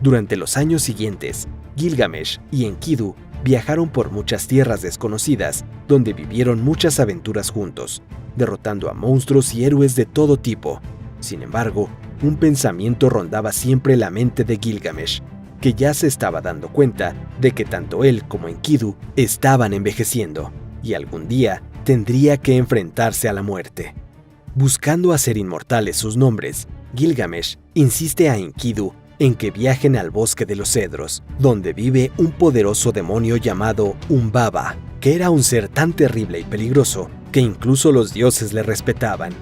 Durante los años siguientes, Gilgamesh y Enkidu viajaron por muchas tierras desconocidas, donde vivieron muchas aventuras juntos, derrotando a monstruos y héroes de todo tipo. Sin embargo, un pensamiento rondaba siempre la mente de Gilgamesh, que ya se estaba dando cuenta de que tanto él como Enkidu estaban envejeciendo, y algún día tendría que enfrentarse a la muerte. Buscando hacer inmortales sus nombres, Gilgamesh insiste a Enkidu en que viajen al bosque de los cedros, donde vive un poderoso demonio llamado Humbaba, que era un ser tan terrible y peligroso que incluso los dioses le respetaban.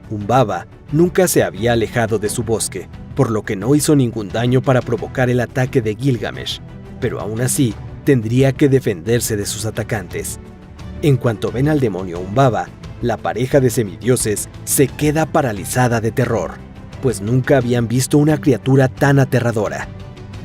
Humbaba nunca se había alejado de su bosque, por lo que no hizo ningún daño para provocar el ataque de Gilgamesh, pero aún así tendría que defenderse de sus atacantes. En cuanto ven al demonio Humbaba, la pareja de semidioses se queda paralizada de terror, pues nunca habían visto una criatura tan aterradora.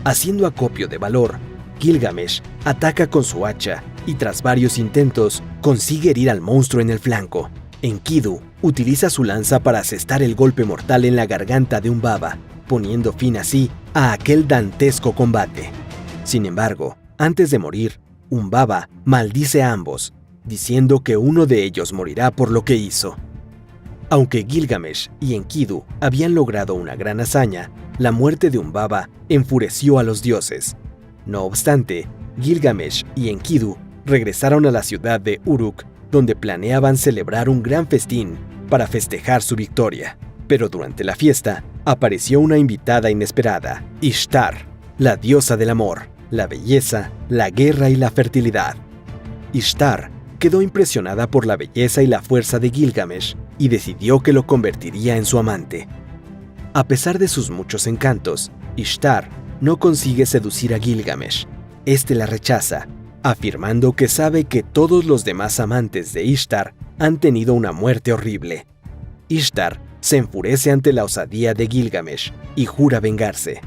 Haciendo acopio de valor, Gilgamesh ataca con su hacha y tras varios intentos consigue herir al monstruo en el flanco. Enkidu utiliza su lanza para asestar el golpe mortal en la garganta de Humbaba, poniendo fin así a aquel dantesco combate. Sin embargo, antes de morir, Humbaba maldice a ambos, diciendo que uno de ellos morirá por lo que hizo. Aunque Gilgamesh y Enkidu habían logrado una gran hazaña, la muerte de Humbaba enfureció a los dioses. No obstante, Gilgamesh y Enkidu regresaron a la ciudad de Uruk, donde planeaban celebrar un gran festín para festejar su victoria. Pero durante la fiesta, apareció una invitada inesperada, Ishtar, la diosa del amor, la belleza, la guerra y la fertilidad. Ishtar quedó impresionada por la belleza y la fuerza de Gilgamesh y decidió que lo convertiría en su amante. A pesar de sus muchos encantos, Ishtar no consigue seducir a Gilgamesh. Este la rechaza, afirmando que sabe que todos los demás amantes de Ishtar han tenido una muerte horrible. Ishtar se enfurece ante la osadía de Gilgamesh y jura vengarse.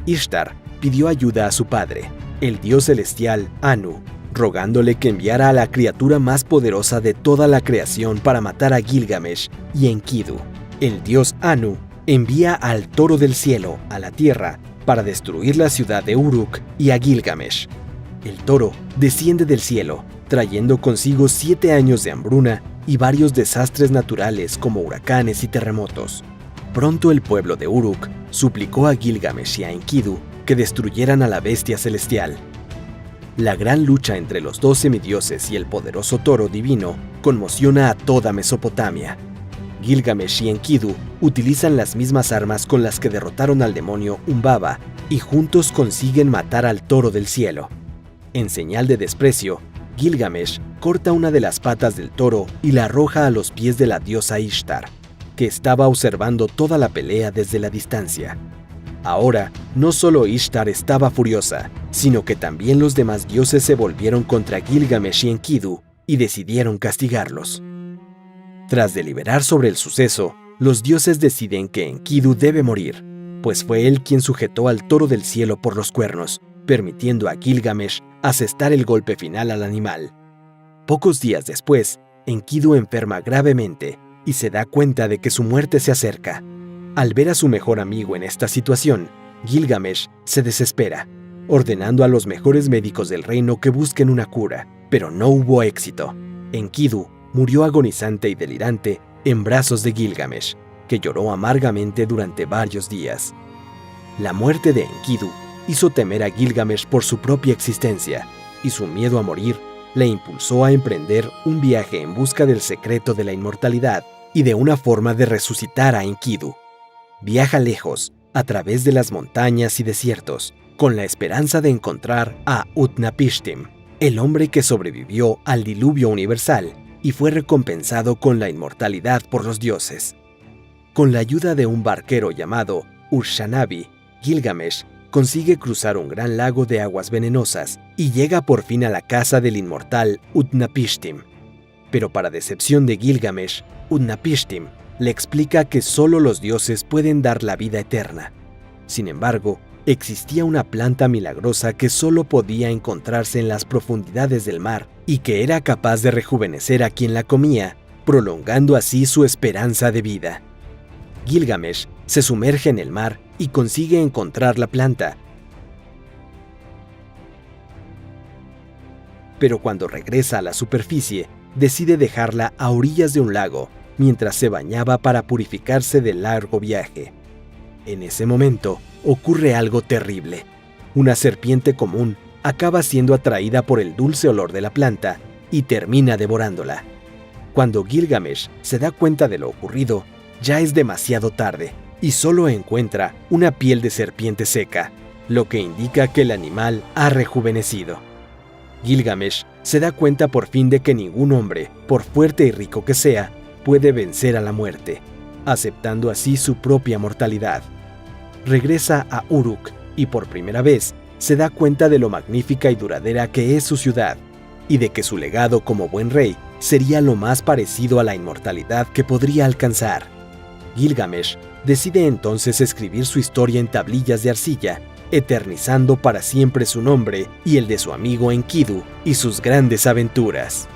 Ishtar pidió ayuda a su padre, el dios celestial Anu, rogándole que enviara a la criatura más poderosa de toda la creación para matar a Gilgamesh y Enkidu. El dios Anu envía al toro del cielo a la tierra para destruir la ciudad de Uruk y a Gilgamesh. El toro desciende del cielo, trayendo consigo 7 años de hambruna y varios desastres naturales como huracanes y terremotos. Pronto el pueblo de Uruk suplicó a Gilgamesh y a Enkidu que destruyeran a la bestia celestial. La gran lucha entre los 2 semidioses y el poderoso toro divino conmociona a toda Mesopotamia. Gilgamesh y Enkidu utilizan las mismas armas con las que derrotaron al demonio Humbaba y juntos consiguen matar al toro del cielo. En señal de desprecio, Gilgamesh corta una de las patas del toro y la arroja a los pies de la diosa Ishtar, que estaba observando toda la pelea desde la distancia. Ahora, no solo Ishtar estaba furiosa, sino que también los demás dioses se volvieron contra Gilgamesh y Enkidu y decidieron castigarlos. Tras deliberar sobre el suceso, los dioses deciden que Enkidu debe morir, pues fue él quien sujetó al toro del cielo por los cuernos, permitiendo a Gilgamesh asestar el golpe final al animal. Pocos días después, Enkidu enferma gravemente y se da cuenta de que su muerte se acerca. Al ver a su mejor amigo en esta situación, Gilgamesh se desespera, ordenando a los mejores médicos del reino que busquen una cura, pero no hubo éxito. Enkidu murió agonizante y delirante en brazos de Gilgamesh, que lloró amargamente durante varios días. La muerte de Enkidu hizo temer a Gilgamesh por su propia existencia, y su miedo a morir le impulsó a emprender un viaje en busca del secreto de la inmortalidad y de una forma de resucitar a Enkidu. Viaja lejos, a través de las montañas y desiertos, con la esperanza de encontrar a Utnapishtim, el hombre que sobrevivió al diluvio universal y fue recompensado con la inmortalidad por los dioses. Con la ayuda de un barquero llamado Urshanabi, Gilgamesh consigue cruzar un gran lago de aguas venenosas y llega por fin a la casa del inmortal Utnapishtim. Pero para decepción de Gilgamesh, Utnapishtim le explica que solo los dioses pueden dar la vida eterna. Sin embargo, existía una planta milagrosa que solo podía encontrarse en las profundidades del mar y que era capaz de rejuvenecer a quien la comía, prolongando así su esperanza de vida. Gilgamesh se sumerge en el mar y consigue encontrar la planta. Pero cuando regresa a la superficie, decide dejarla a orillas de un lago, mientras se bañaba para purificarse del largo viaje. En ese momento, ocurre algo terrible. Una serpiente común acaba siendo atraída por el dulce olor de la planta y termina devorándola. Cuando Gilgamesh se da cuenta de lo ocurrido, ya es demasiado tarde y solo encuentra una piel de serpiente seca, lo que indica que el animal ha rejuvenecido. Gilgamesh se da cuenta por fin de que ningún hombre, por fuerte y rico que sea, puede vencer a la muerte, aceptando así su propia mortalidad. Regresa a Uruk y por primera vez se da cuenta de lo magnífica y duradera que es su ciudad y de que su legado como buen rey sería lo más parecido a la inmortalidad que podría alcanzar. Gilgamesh decide entonces escribir su historia en tablillas de arcilla, eternizando para siempre su nombre y el de su amigo Enkidu y sus grandes aventuras.